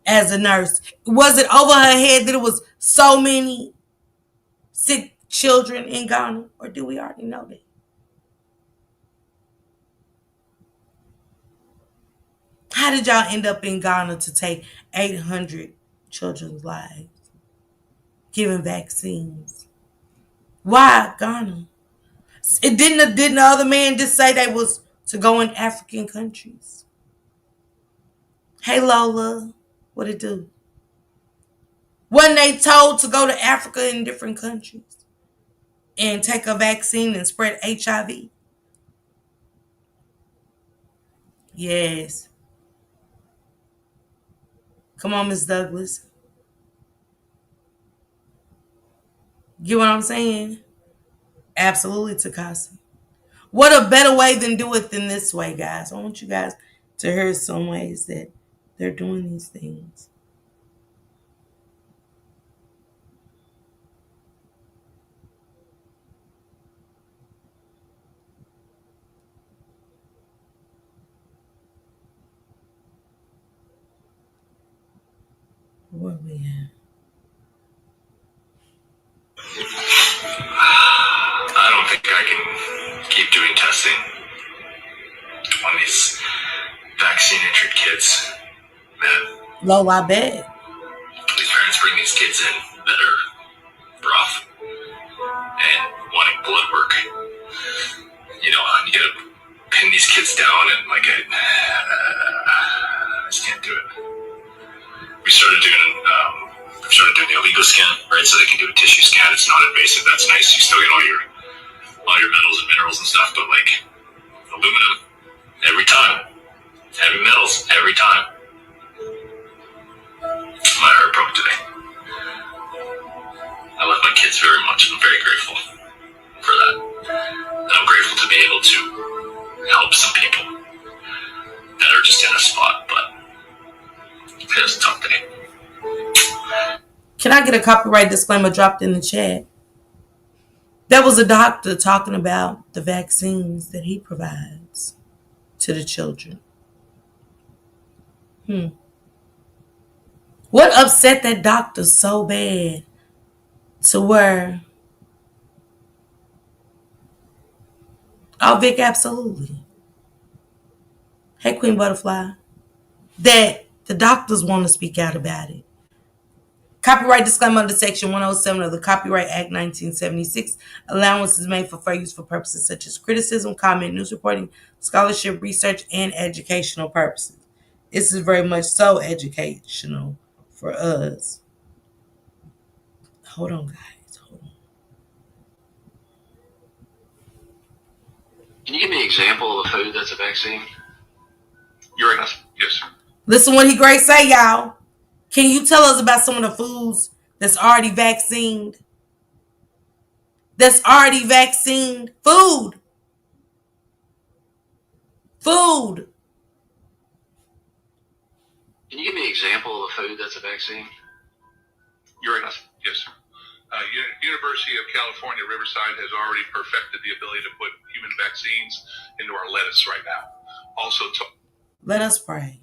as a nurse. Was it over her head that it was so many sick children in Ghana? Or do we already know that? How did y'all end up in Ghana to take 800 children's lives? Giving vaccines. Why Ghana? Didn't the other man just say they was to go in African countries? Hey Lola, what it do? Wasn't they told to go to Africa in different countries and take a vaccine and spread HIV? Yes. Come on, Miss Douglas. Get what I'm saying? Absolutely, Takasi. What a better way than do it than this way, guys. I want you guys to hear some ways that they're doing these things. Where we at? I don't think I can keep doing testing on these vaccine-injured kids. Man, Lola, I bet. these parents bring these kids in that are rough and wanting blood work. You know, you gotta pin these kids down and I just can't do it. We started doing the illegal scan, right? So they can do a tissue scan. It's not invasive. That's nice. You still get all your metals and minerals and stuff, but like aluminum every time, heavy metals every time. My heart broke today. I love my kids very much. I'm very grateful for that. And I'm grateful to be able to help some people that are just in a spot, but it was a tough day. Can I get a copyright disclaimer dropped in the chat? That was a doctor talking about the vaccines that he provides to the children. What upset that doctor so bad to where... Oh, Vic, absolutely. Hey, Queen Butterfly. That the doctors want to speak out about it. Copyright disclaimer under Section 107 of the Copyright Act 1976. Allowance is made for fair use for purposes such as criticism, comment, news reporting, scholarship, research, and educational purposes. This is very much so educational for us. Hold on, guys. Hold on. Can you give me an example of a food that's a vaccine? Uranus, yes. Listen what he great say, y'all. Can you tell us about some of the foods that's already vaccinated? That's already vaccinated? Food. Food. Can you give me an example of a food that's a vaccine? Uranus, yes. University of California, Riverside has already perfected the ability to put human vaccines into our lettuce right now. Also, let us pray.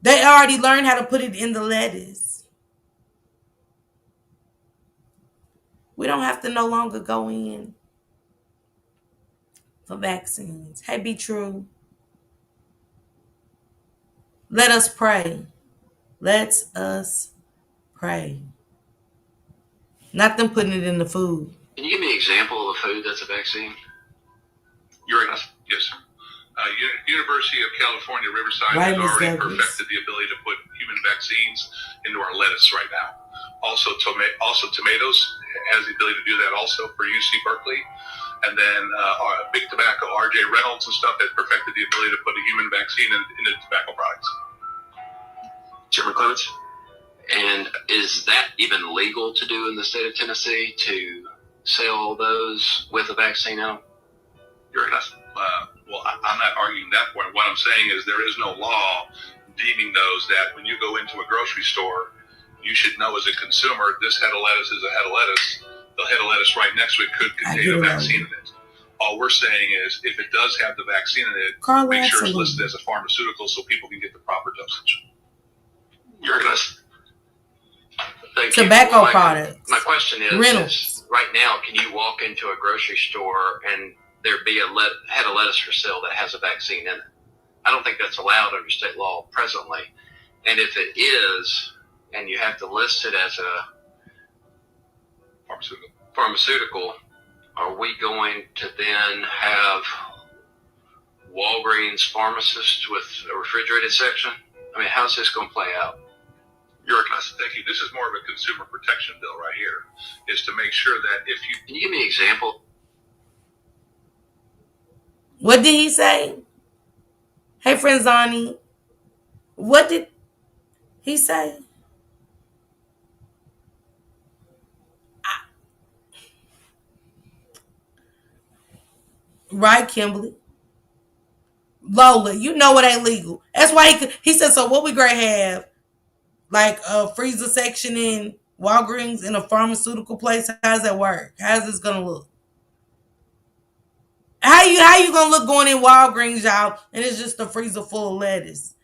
They already learned how to put it in the lettuce. We don't have to no longer go in for vaccines. Hey, be true. Let us pray. Let us pray. Not them putting it in the food. Can you give me an example of a food that's a vaccine? Yes. University of California, Riverside has already perfected the ability to put human vaccines into our lettuce right now. Also, tomatoes has the ability to do that also for UC Berkeley. And then Big Tobacco, RJ Reynolds and stuff has perfected the ability to put a human vaccine into tobacco products. Chairman Clements, and is that even legal to do in the state of Tennessee, to sell those with a vaccine in them? Well, I'm not arguing that point. What I'm saying is there is no law deeming those that when you go into a grocery store, you should know as a consumer, this head of lettuce is a head of lettuce. The head of lettuce right next to it could contain a vaccine in it. All we're saying is if it does have the vaccine in it, make sure it's listed as a pharmaceutical so people can get the proper dosage. Tobacco products. My question is, right now, can you walk into a grocery store and there be a head of lettuce for sale that has a vaccine in it? I don't think that's allowed under state law presently. And if it is, and you have to list it as a pharmaceutical, are we going to then have Walgreens pharmacists with a refrigerated section? I mean, how's this going to play out? Thank you. This is more of a consumer protection bill right here, is to make sure that if you... Can you give me an example? What did he say? Hey, Frenzani, what did he say? Right, Kimberly. Lola, you know it ain't legal. That's why he said, so what we gonna have? Like a freezer section in Walgreens in a pharmaceutical place? How does that work? How's this gonna look? How you gonna look going in Walgreens, y'all, and it's just a freezer full of lettuce?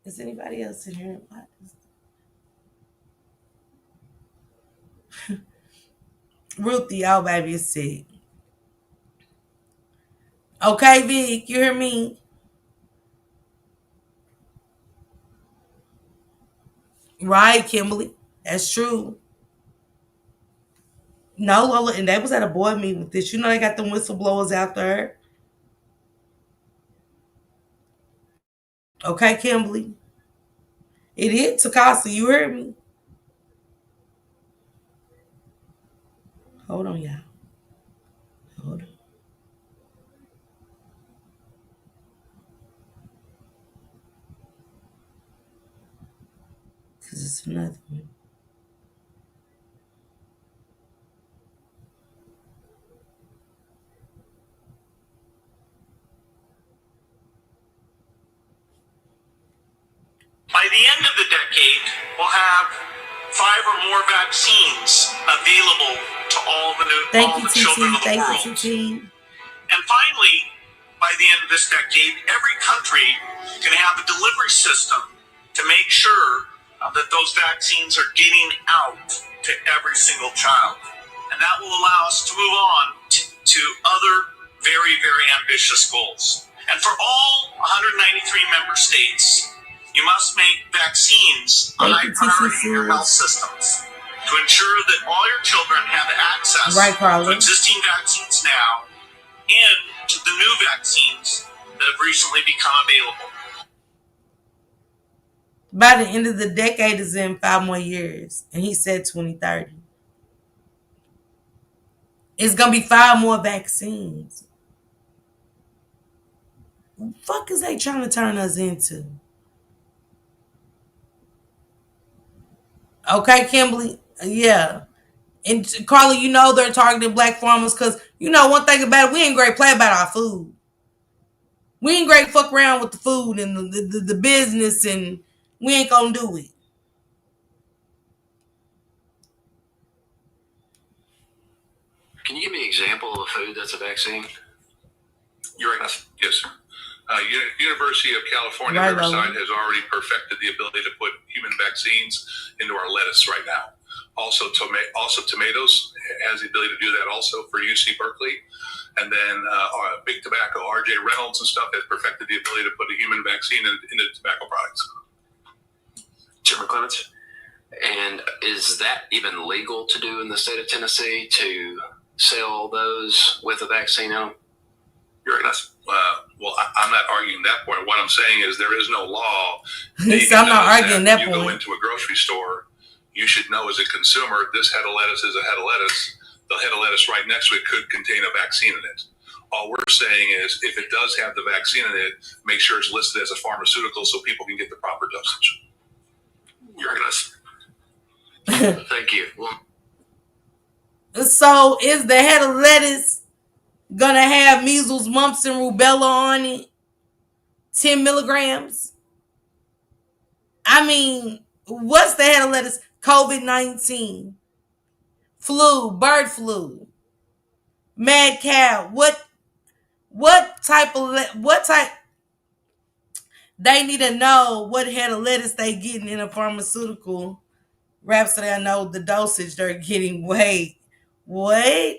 Is anybody else in here? Ruthie, oh baby, is sick. Okay, Vic, you hear me? Right, Kimberly. That's true. No, Lola, and they was at a board meeting with this. You know they got them whistleblowers out there. Okay, Kimberly. It is Takasa, you heard me. Hold on, y'all. Hold on. Because it's another one. By the end of the decade, we'll have 5 or more vaccines available to all the children of the world. And finally, by the end of this decade, every country can have a delivery system to make sure that those vaccines are getting out to every single child. And that will allow us to move on to other very, very ambitious goals. And for all 193 member states, you must make vaccines a high priority in your health systems to ensure that all your children have access to existing vaccines now and to the new vaccines that have recently become available. By the end of the decade is in 5 more years. And he said 2030. It's going to be 5 more vaccines. What the fuck is they trying to turn us into? Okay, Kimberly? Yeah. And Carly, you know they're targeting black farmers because, you know, one thing about it, we ain't great play about our food. We ain't great fuck around with the food and the business, and we ain't gonna do it. Can you give me an example of a food that's a vaccine? You're right. Yes, sir. University of California, Riverside has already perfected the ability to put human vaccines into our lettuce right now. Also, tomatoes has the ability to do that also for UC Berkeley. And then Big Tobacco, RJ Reynolds and stuff has perfected the ability to put a human vaccine into tobacco products. Chairman Clements, and is that even legal to do in the state of Tennessee, to sell those with a vaccine in them? You're right. Well, I'm not arguing that point. What I'm saying is there is no law. I'm not arguing that point. You go into a grocery store, you should know as a consumer, this head of lettuce is a head of lettuce. The head of lettuce right next to it could contain a vaccine in it. All we're saying is if it does have the vaccine in it, make sure it's listed as a pharmaceutical so people can get the proper dosage. You're right. Thank you. So is the head of lettuce gonna have measles, mumps, and rubella on it? 10 milligrams? I mean, what's the head of lettuce? COVID-19, flu, bird flu, mad cow. What type? They need to know what head of lettuce they getting in a pharmaceutical wrap so they know the dosage they're getting. Wait. Right,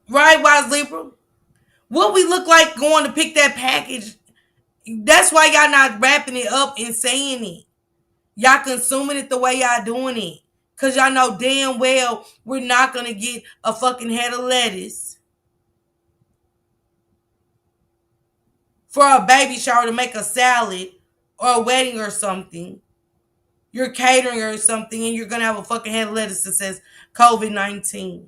Wise Libra? What we look like going to pick that package? That's why y'all not wrapping it up and saying it. Y'all consuming it the way y'all doing it. Because y'all know damn well we're not going to get a fucking head of lettuce for a baby shower to make a salad or a wedding or something. You're catering or something and you're going to have a fucking head of lettuce that says COVID-19.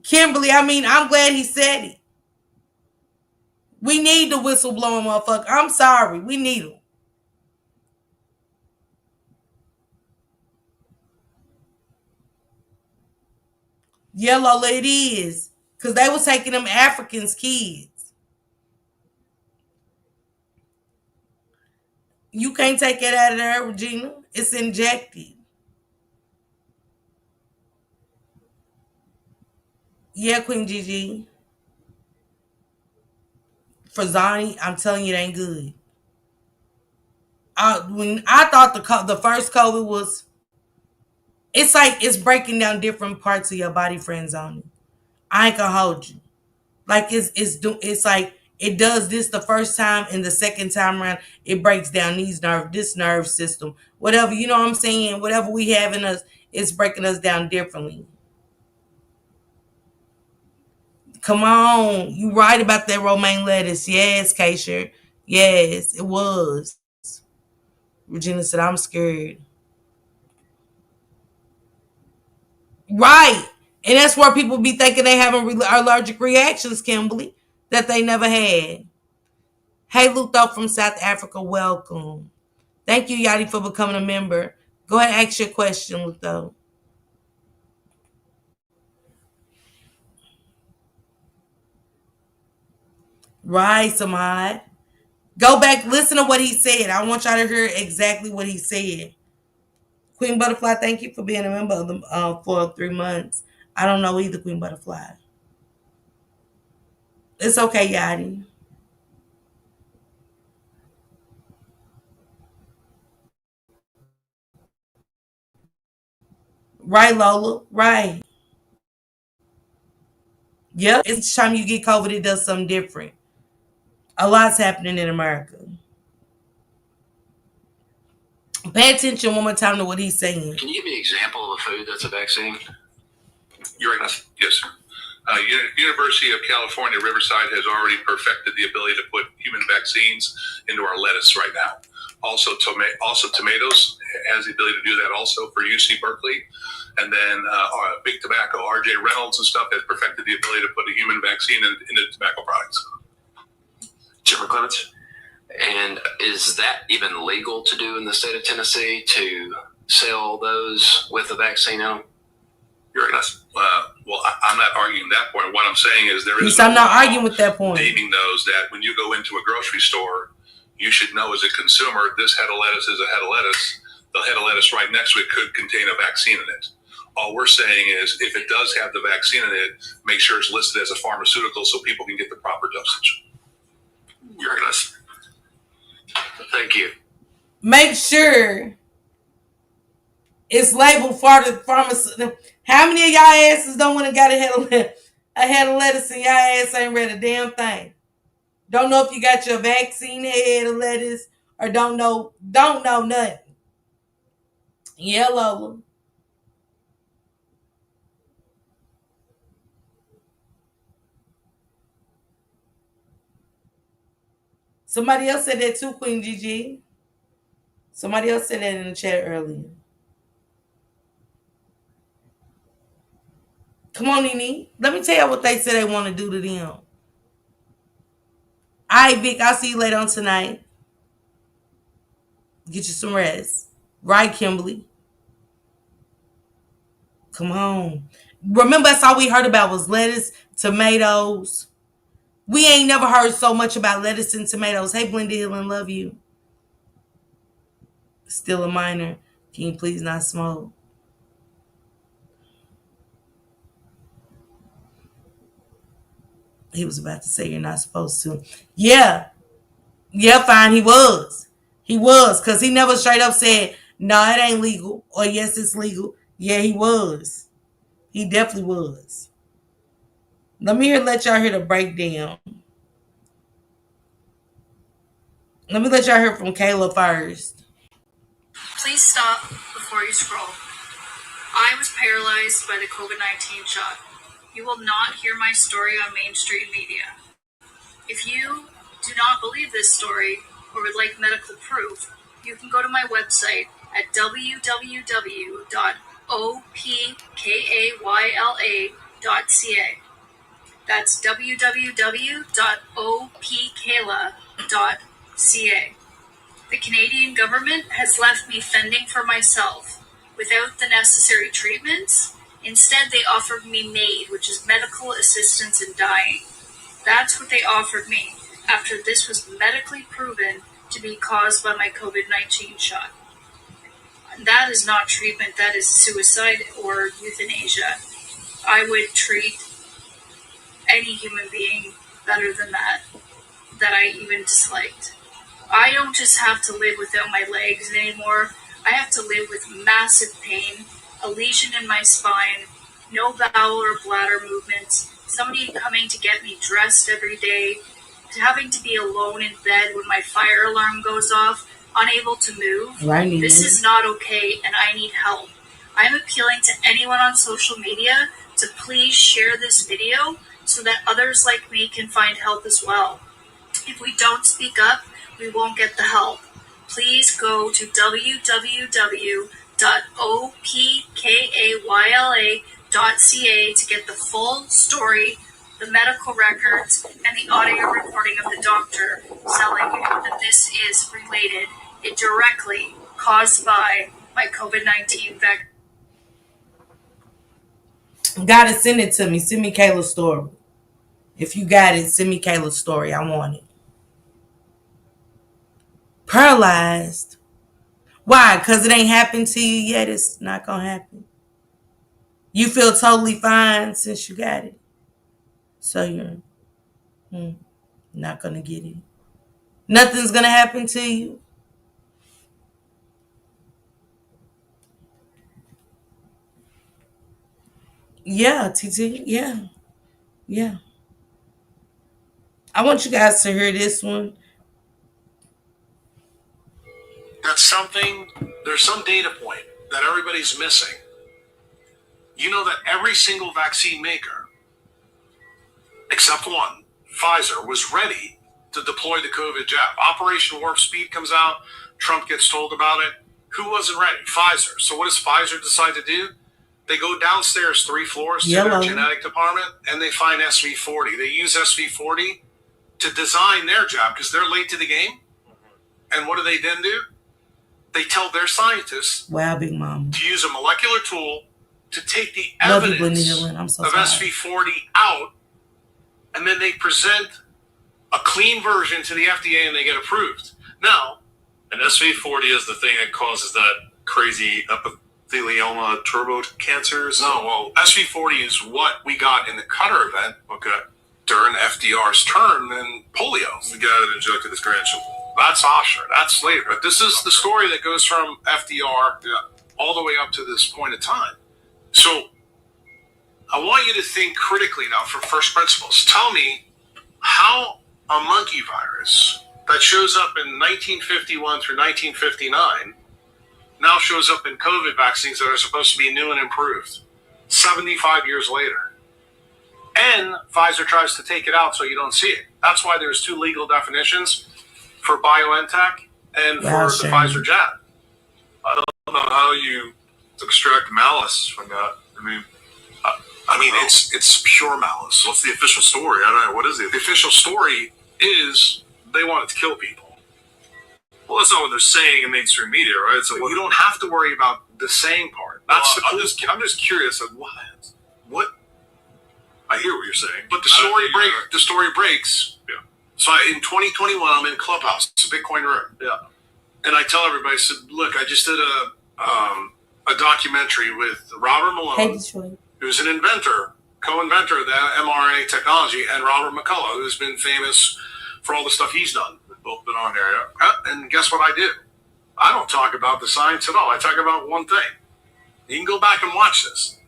Kimberly, I'm glad he said it. We need the whistleblowing motherfucker. I'm sorry. We need him. Yellow it is. Because they was taking them Africans' kids. You can't take it out of there, Regina. It's injected. Yeah, Queen Gigi. For Zani, I'm telling you, it ain't good. When I thought the first COVID was, it's like it's breaking down different parts of your body, friends. On I ain't gonna hold you. Like it's like it does this the first time, and the second time around it breaks down this nerve system, whatever, you know what I'm saying. Whatever we have in us, it's breaking us down differently. Come on, you right about that romaine lettuce. Yes, Keisha. Yes, it was. Regina said, I'm scared. Right. And that's where people be thinking they having allergic reactions, Kimberly, that they never had. Hey, Lutho from South Africa, welcome. Thank you, Yadi, for becoming a member. Go ahead and ask your question, Lutho. Right, Samad. Go back, listen to what he said. I want y'all to hear exactly what he said. Queen Butterfly, thank you for being a member of the for 3 months. I don't know either, Queen Butterfly. It's okay, Yadi. Right, Lola? Right. Yep. Each time you get COVID, it does something different. A lot's happening in America. Pay attention one more time to what he's saying. Can you give me an example of a food that's a vaccine? You're right. Yes, sir. University of California, Riverside has already perfected the ability to put human vaccines into our lettuce right now. Also, tomatoes has the ability to do that also for UC Berkeley. And then Big Tobacco, RJ Reynolds and stuff has perfected the ability to put a human vaccine into tobacco products. Chairman Clements, And is that even legal to do in the state of Tennessee, to sell those with a vaccine in them? Well, I'm not arguing that point. What I'm saying is there is. I'm not arguing with that point. Naming those that when you go into a grocery store, you should know as a consumer, this head of lettuce is a head of lettuce. The head of lettuce right next to it could contain a vaccine in it. All we're saying is if it does have the vaccine in it, make sure it's listed as a pharmaceutical so people can get the proper dosage. You're gonna. Thank you. Make sure it's labeled for the pharmaceutical. How many of y'all asses don't want to got a head of lettuce and y'all ass ain't read a damn thing? Don't know if you got your vaccine head of lettuce or don't know nothing. Yeah, Lola. Somebody else said that too, Queen Gigi. Somebody else said that in the chat earlier. Come on, Nene. Let me tell you what they said they want to do to them. All right, Vic, I'll see you later on tonight. Get you some rest. Right, Kimberly? Come on. Remember, that's all we heard about was lettuce, tomatoes. We ain't never heard so much about lettuce and tomatoes. Hey, Blended Hill and love you. Still a minor. Can you please not smoke? He was about to say you're not supposed to. Yeah. Yeah, fine. He was. Because he never straight up said, no, it ain't legal. Or yes, it's legal. Yeah, he was. He definitely was. Let y'all hear the breakdown. Let me let y'all hear from Kayla first. Please stop before you scroll. I was paralyzed by the COVID-19 shot. You will not hear my story on mainstream media. If you do not believe this story or would like medical proof, you can go to my website at www.opkayla.ca. That's www.opkayla.ca. The Canadian government has left me fending for myself without the necessary treatments. Instead, they offered me MAID, which is medical assistance in dying. That's what they offered me after this was medically proven to be caused by my COVID-19 shot. That is not treatment, that is suicide or euthanasia. I would treat any human being better than that I even disliked. I don't just have to live without my legs anymore. I have to live with massive pain, a lesion in my spine, no bowel or bladder movements, somebody coming to get me dressed every day, having to be alone in bed when my fire alarm goes off, unable to move. This is not okay, and I need help. I'm appealing to anyone on social media to please share this video so that others like me can find help as well. If we don't speak up, we won't get the help. Please go to www.opkayla.ca to get the full story, the medical records, and the audio recording of the doctor telling you that this is related, directly caused by my COVID-19 vaccine. Gotta send it to me. Send me Kayla's story. If you got it, send me Kayla's story. I want it. Paralyzed. Why? Because it ain't happened to you yet. It's not going to happen. You feel totally fine since you got it. So you're not going to get it. Nothing's going to happen to you. Yeah, TT. Yeah. Yeah. I want you guys to hear this one. That's something, there's some data point that everybody's missing. You know that every single vaccine maker, except one, Pfizer, was ready to deploy the COVID jab. Operation Warp Speed comes out, Trump gets told about it. Who wasn't ready? Pfizer. So what does Pfizer decide to do? They go downstairs 3 floors to their genetic department and they find SV40. They use SV40 to design their jab because they're late to the game. And what do they then do? They tell their scientists Big Mama. to use a molecular tool to take the evidence of SV40 out, and then they present a clean version to the FDA and they get approved. Now, and SV40 is the thing that causes that crazy epithelioma turbo cancers? No, well, SV40 is what we got in the Qatar event. Okay. During FDR's term and polio. The guy that injected his grandchildren. That's Osher. That's later. But this is the story that goes from FDR all the way up to this point in time. So I want you to think critically now for first principles. Tell me how a monkey virus that shows up in 1951 through 1959 now shows up in COVID vaccines that are supposed to be new and improved 75 years later. And Pfizer tries to take it out so you don't see it. That's why there's two legal definitions for BioNTech and for the Pfizer jab. I don't know how you extract malice from that. I mean, it's pure malice. What's the official story? I don't know. What is it? The official story is they wanted to kill people. Well, that's not what they're saying in mainstream media, right? So you don't have to worry about the saying part. That's I'm just curious of what. I hear what you're saying, but the story breaks. Yeah. So in 2021, I'm in Clubhouse. It's a Bitcoin room. Yeah. And I tell everybody, I said, look, I just did a documentary with Robert Malone, who's an inventor, co-inventor of the mRNA technology, and Robert McCullough, who's been famous for all the stuff he's done. They've both been on here, yeah. And guess what I do? I don't talk about the science at all. I talk about one thing. You can go back and watch this.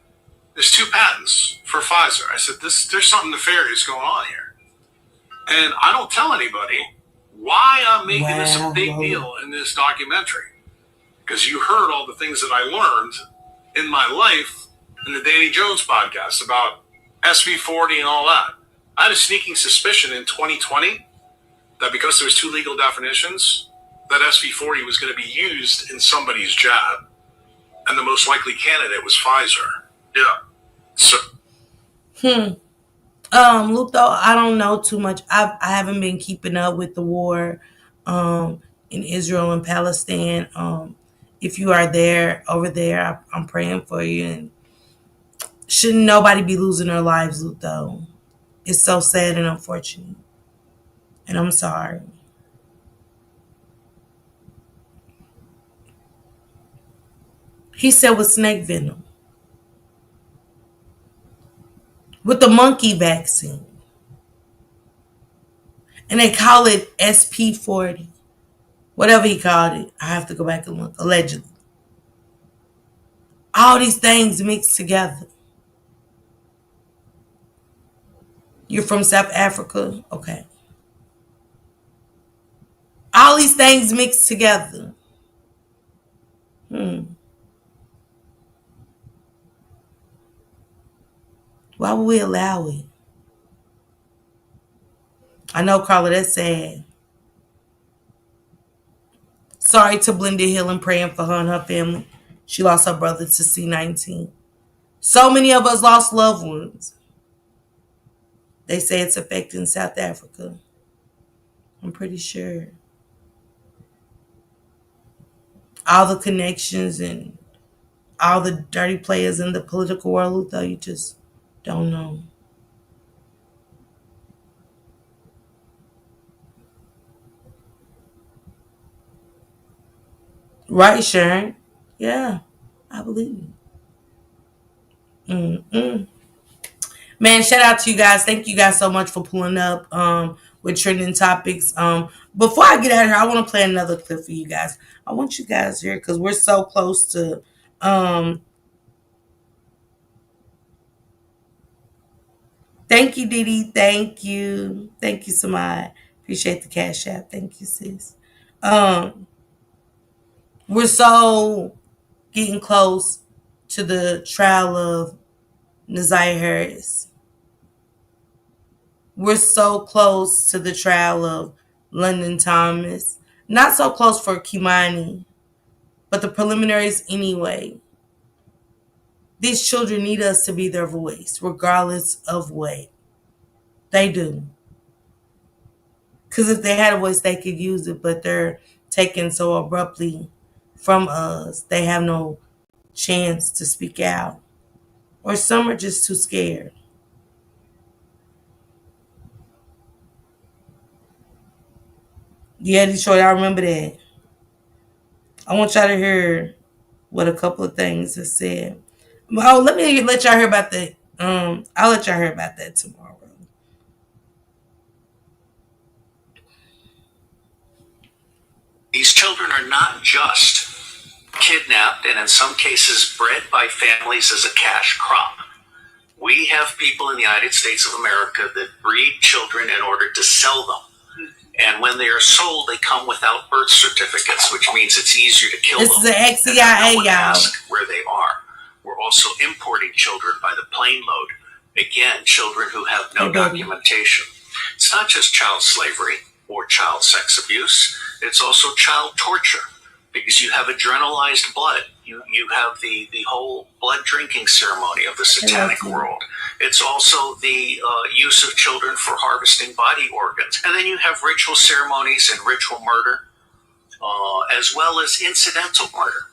There's 2 patents for Pfizer. I said, there's something nefarious going on here. And I don't tell anybody why I'm making this a big deal in this documentary. Because you heard all the things that I learned in my life in the Danny Jones podcast about SV40 and all that. I had a sneaking suspicion in 2020 that because there was 2 legal definitions, that SV40 was going to be used in somebody's jab. And the most likely candidate was Pfizer. Yeah. So. Luke, though, I don't know too much. I haven't been keeping up with the war in Israel and Palestine. If you are over there, I'm praying for you. And shouldn't nobody be losing their lives, Luke, though. It's so sad and unfortunate. And I'm sorry. He said with snake venom. With the monkey vaccine. And they call it SP40. Whatever he called it. I have to go back and look. Allegedly. All these things mixed together. You're from South Africa? Okay. All these things mixed together. Why would we allow it? I know, Carla, that's sad. Sorry to Blended Hill and praying for her and her family. She lost her brother to C-19. So many of us lost loved ones. They say it's affecting South Africa. I'm pretty sure. All the connections and all the dirty players in the political world, though, you just don't know. Right, Sharon? Yeah, I believe you. Man, shout out to you guys. Thank you guys so much for pulling up with trending topics. Before I get out of here, I want to play another clip for you guys. I want you guys here because we're so close to thank you, Didi. Thank you. Thank you, Samad. Appreciate the cash app. Thank you, sis. We're so getting close to the trial of Naziah Harris. We're so close to the trial of London Thomas. Not so close for Kimani, but the preliminaries anyway. These children need us to be their voice, regardless of what. They do. Because if they had a voice, they could use it, but they're taken so abruptly from us, they have no chance to speak out. Or some are just too scared. Yeah, Detroit, I remember that. I want y'all to hear what a couple of things are said. Oh, let me let y'all hear about that. I'll let y'all hear about that tomorrow. These children are not just kidnapped and in some cases bred by families as a cash crop. We have people in the United States of America that breed children in order to sell them. And when they are sold, they come without birth certificates, which means it's easier to kill them. This is the ex-CIA, no one y'all. asks where they are. We're also importing children by the plane load. Again, children who have no documentation. It's not just child slavery or child sex abuse. It's also child torture because you have adrenalized blood. You have the whole blood drinking ceremony of the satanic world. It's also the use of children for harvesting body organs. And then you have ritual ceremonies and ritual murder, as well as incidental murder.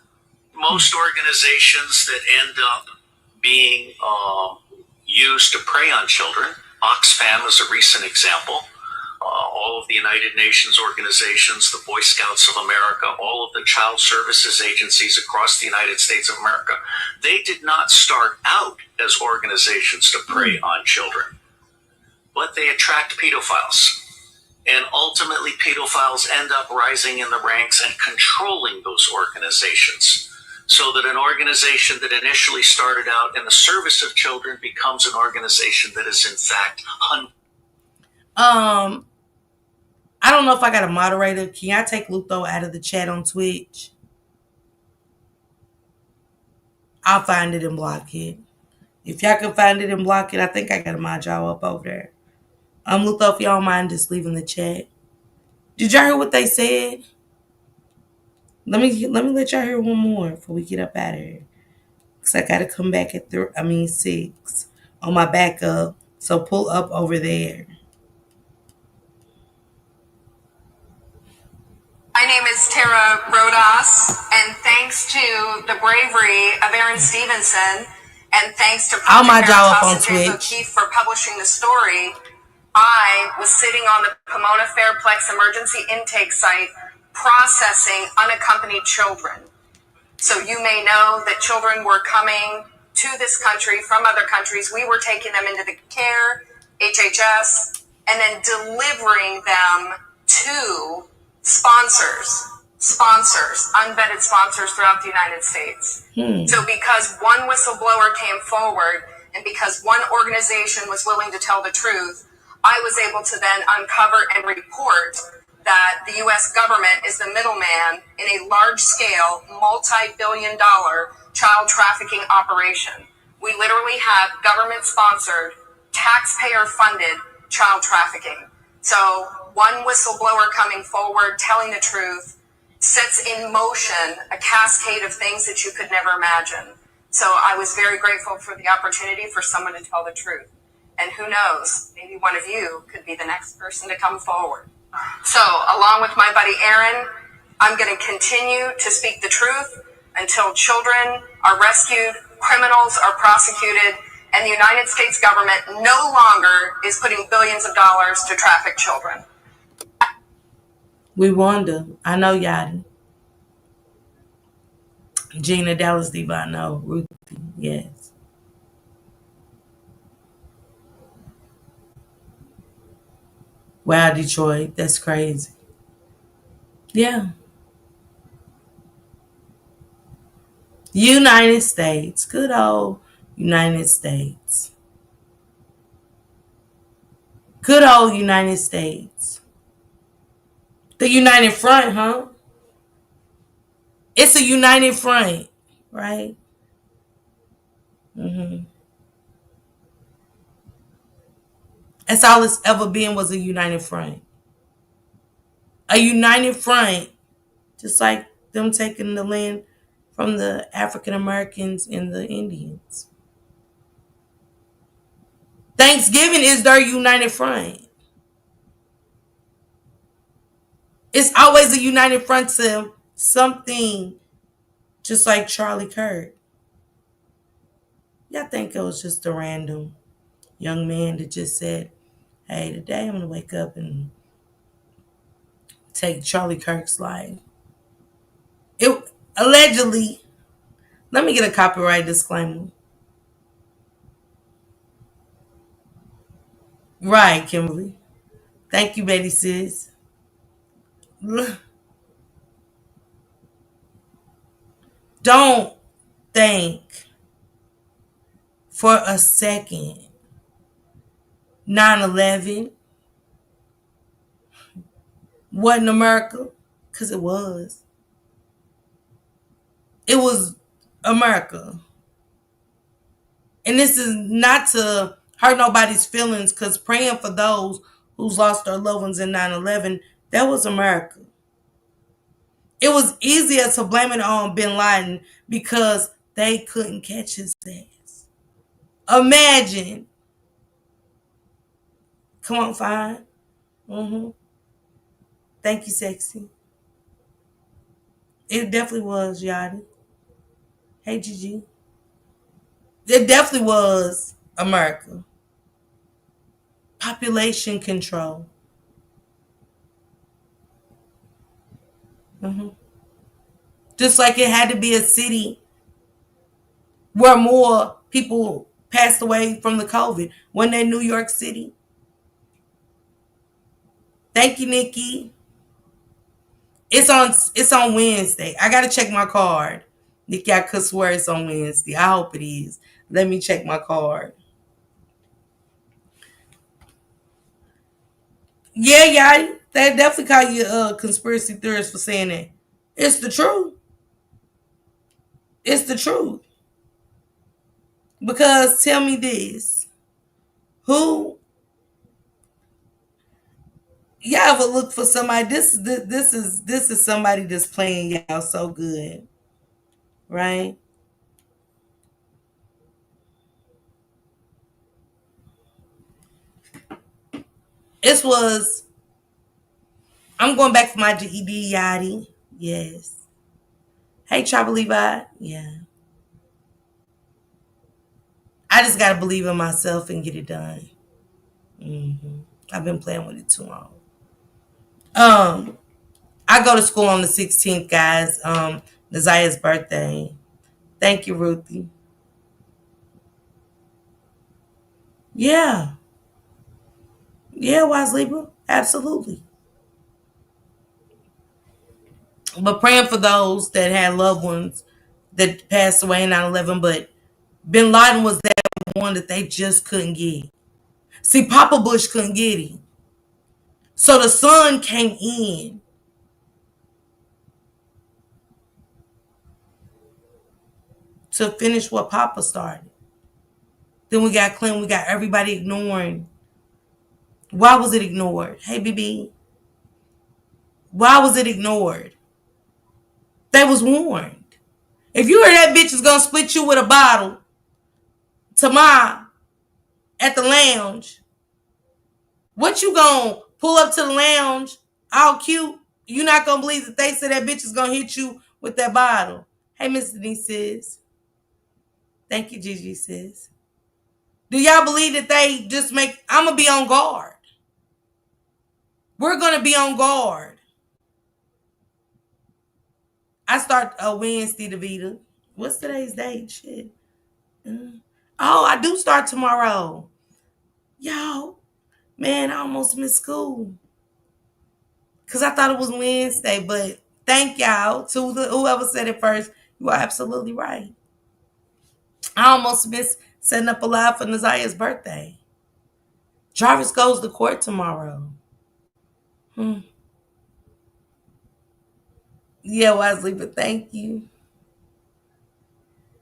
Most organizations that end up being used to prey on children, Oxfam is a recent example, all of the United Nations organizations, the Boy Scouts of America, all of the child services agencies across the United States of America, they did not start out as organizations to prey on children, but they attract pedophiles. And ultimately, pedophiles end up rising in the ranks and controlling those organizations, so that an organization that initially started out in the service of children becomes an organization that is in fact I don't know if I got a moderator. Can y'all take Lutho out of the chat on Twitch? I'll find it and block it. If y'all can find it and block it, I think I got to mod y'all up over there. Lutho, if y'all don't mind just leaving the chat. Did y'all hear what they said? Let me let y'all hear one more before we get up out of here. Because I got to come back at 6 on my backup. So pull up over there. My name is Tara Rodas, and thanks to the bravery of Aaron Stevenson, and thanks to Project Veritas and James O'Keefe for publishing the story, I was sitting on the Pomona Fairplex emergency intake site processing unaccompanied children. So you may know that children were coming to this country from other countries. We were taking them into the care, HHS, and then delivering them to sponsors, unvetted sponsors throughout the United States. So because one whistleblower came forward and because one organization was willing to tell the truth, I was able to then uncover and report that the U.S. government is the middleman in a large-scale, multi-billion-dollar child trafficking operation. We literally have government-sponsored, taxpayer-funded child trafficking. So one whistleblower coming forward, telling the truth, sets in motion a cascade of things that you could never imagine. So I was very grateful for the opportunity for someone to tell the truth. And who knows, maybe one of you could be the next person to come forward. So along with my buddy Aaron, I'm going to continue to speak the truth until children are rescued, criminals are prosecuted, and the United States government no longer is putting billions of dollars to traffic children. We wonder. I know Yadi. Gina Dallas Diva, I know. Ruthie, yes. Wow, Detroit, that's crazy. Yeah. United States. Good old United States. Good old United States. The United Front, huh? It's a United Front, right? That's all it's ever been, was a United Front. A United Front, just like them taking the land from the African Americans and the Indians. Thanksgiving is their United Front. It's always a united front to something, just like Charlie Kirk. Yeah, I think it was just a random young man that just said, hey, today I'm going to wake up and take Charlie Kirk's life. It allegedly, let me get a copyright disclaimer. Right, Kimberly. Thank you, Betty sis. Don't think for a second 9/11 wasn't America, because it was. It was America. And this is not to hurt nobody's feelings, because praying for those who's lost their loved ones in 9/11, that was America. It was easier to blame it on bin Laden because they couldn't catch his ass. Imagine. Come on, fine. Thank you, sexy. It definitely was, Yadi. Hey, Gigi. It definitely was America. Population control. Just like it had to be a city where more people passed away from the COVID. Wasn't that New York City? Thank you, Nikki. It's on Wednesday. I gotta check my card. Nikki, I could swear it's on Wednesday. I hope it is. Let me check my card. Yeah. They definitely call you a conspiracy theorist for saying that. It's the truth. It's the truth. Because tell me this. Who y'all ever look for somebody? This is somebody that's playing y'all so good. Right? This was, I'm going back for my GED, Yachty. Yes. Hey, Tribal Levi. Yeah. I just got to believe in myself and get it done. I've been playing with it too long. I go to school on the 16th, guys. Nazia's birthday. Thank you, Ruthie. Yeah. Yeah, Wise Libra. Absolutely. But praying for those that had loved ones that passed away in 9/11. But bin Laden was that one that they just couldn't get. See, Papa Bush couldn't get him. So the son came in. To finish what Papa started. Then we got Clinton. We got everybody ignoring. Why was it ignored? Hey, BB. Why was it ignored? They was warned. If you heard that bitch is gonna split you with a bottle tomorrow at the lounge, what you gonna pull up to the lounge all cute? You not gonna believe that they said that bitch is gonna hit you with that bottle. Hey, Miss Denise sis. Thank you, Gigi sis. Do y'all believe that they just make, I'm gonna be on guard. We're gonna be on guard. I start a Wednesday, Davita. What's today's date? Shit. Oh, I do start tomorrow. Y'all, man, I almost missed school. Because I thought it was Wednesday, but thank y'all to whoever said it first. You are absolutely right. I almost missed setting up a live for Nazia's birthday. Jarvis goes to court tomorrow. Yeah, Wisely, but thank you.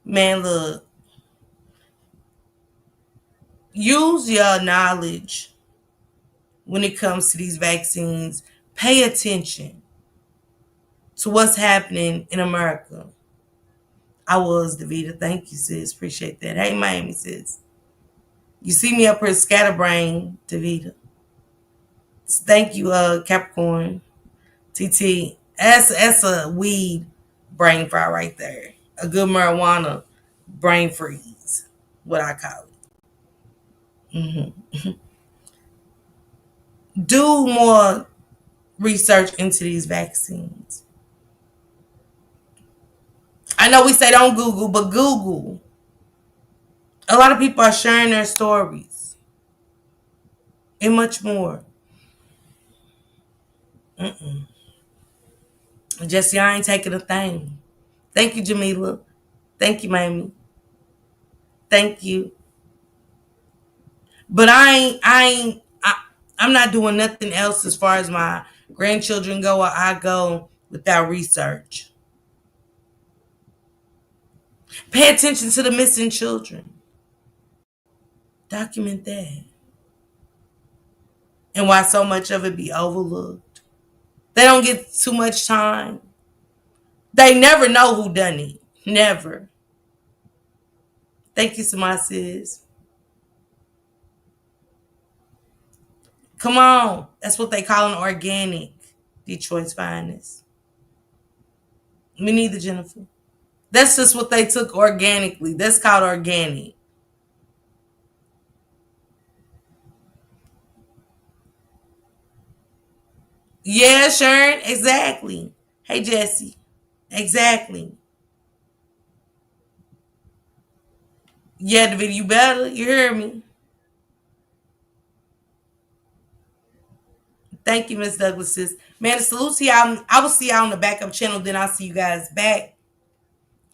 Man, look. Use your knowledge when it comes to these vaccines. Pay attention to what's happening in America. I was, Davita. Thank you, sis. Appreciate that. Hey, Miami, sis. You see me up here scatterbrain, Davita. Thank you, Capricorn. TT, that's a weed brain fry right there. A good marijuana brain freeze, what I call it. Do more research into these vaccines. I know we say don't Google, but Google. A lot of people are sharing their stories and much more. Jesse, I ain't taking a thing. Thank you, Jamila. Thank you, Mamie. Thank you. But I'm not doing nothing else as far as my grandchildren go or I go without research. Pay attention to the missing children. Document that. And why so much of it be overlooked. They don't get too much time. They never know who done it. Never. Thank you so much, sis. Come on. That's what they call an organic Detroit's finest. Me neither, Jennifer. That's just what they took organically. That's called organic. Yeah, Sharon. Exactly. Hey, Jesse. Exactly. Yeah, the video better. You hear me? Thank you, Miss Douglas, sis. Man, salute to y'all. I will see y'all on the backup channel. Then I'll see you guys back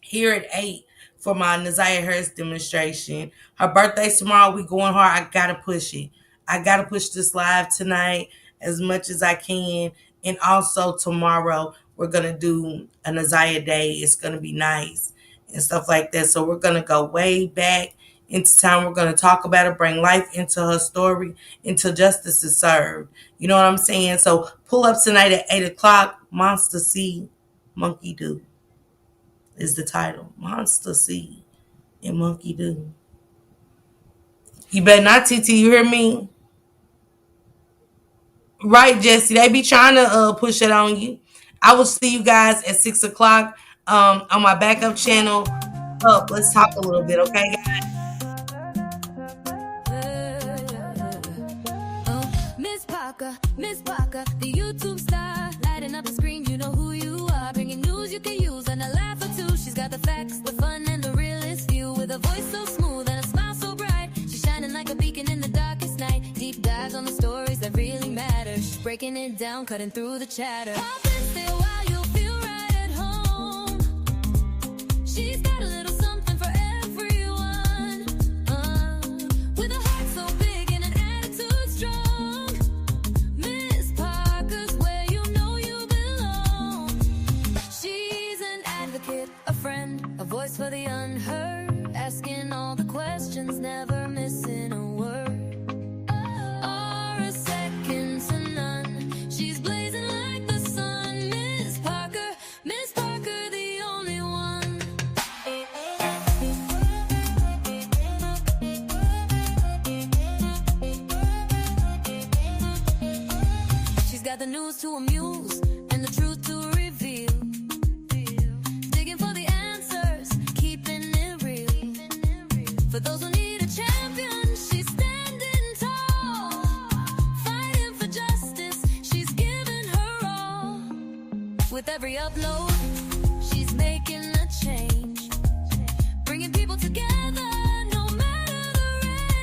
here at 8 for my Naziah Harris demonstration. Her birthday's tomorrow. We going hard. I gotta push it. I gotta push this live tonight as much as I can. And also tomorrow we're gonna do a Naziah Day. It's gonna be nice and stuff like that. So we're gonna go way back into time. We're gonna talk about it, bring life into her story until justice is served. You know what I'm saying? So pull up tonight at 8 o'clock. Monster C, Monkey Do is the title. Monster C and Monkey Do. You better not, TT. You hear me? Right, Jesse. They be trying to push it on you. I will see you guys at 6 o'clock on my backup channel. Let's talk a little bit, okay, guys? Miss Parker, the YouTube star, lighting up the screen, you know who you are, bringing news you can use and a laugh or two. She's got the facts, the fun, and the realest view, with a voice so smooth and a smile so bright. She's shining like a beacon in the darkest night. Deep dives on the stories that really matter. She's breaking it down, cutting through the chatter. Pop and stay while you feel right at home. She's got a little something for everyone, with a heart so big and an attitude strong. Miss Parker's where you know you belong. She's an advocate, a friend, a voice for the unheard, asking all the questions, never missing a word or a second to none. She's blazing like the sun. Miss Parker, the only one. She's got the news to amuse and the truth to reveal. Digging for the answers, keeping it real. For those who need a champion, she's standing tall. Fighting for justice, she's giving her all. With every upload, she's making a change. Bringing people together, no matter the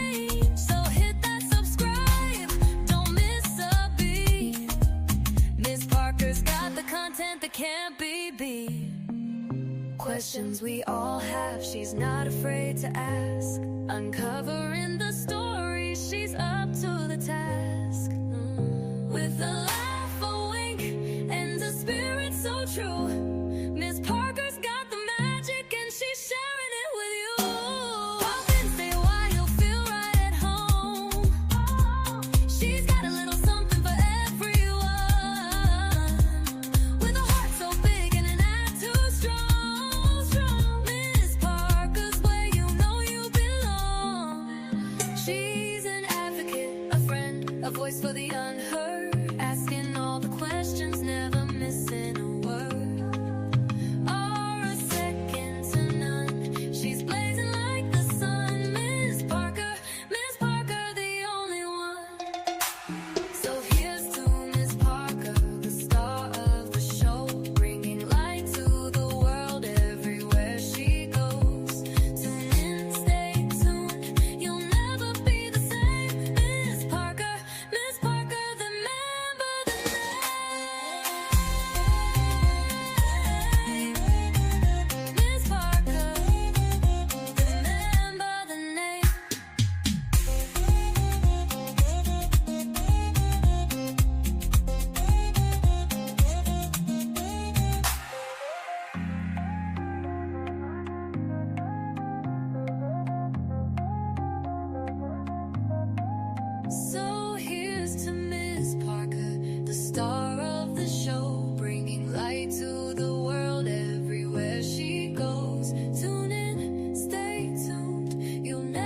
range. So hit that subscribe, don't miss a beat. Miss Parker's got the content that can't be beat. Questions we all have, she's not afraid to ask. Uncovering the story, she's up to the task. With a laugh, a wink, and a spirit so true. Miss Parker's got the magic and she's sharing it with you. Pop and stay while you feel right at home. She's got a little something for everyone, with a heart so big and an attitude strong. Miss Parker's where you know you belong. She's an advocate, a friend, a voice for the unheard, asking all the questions, never So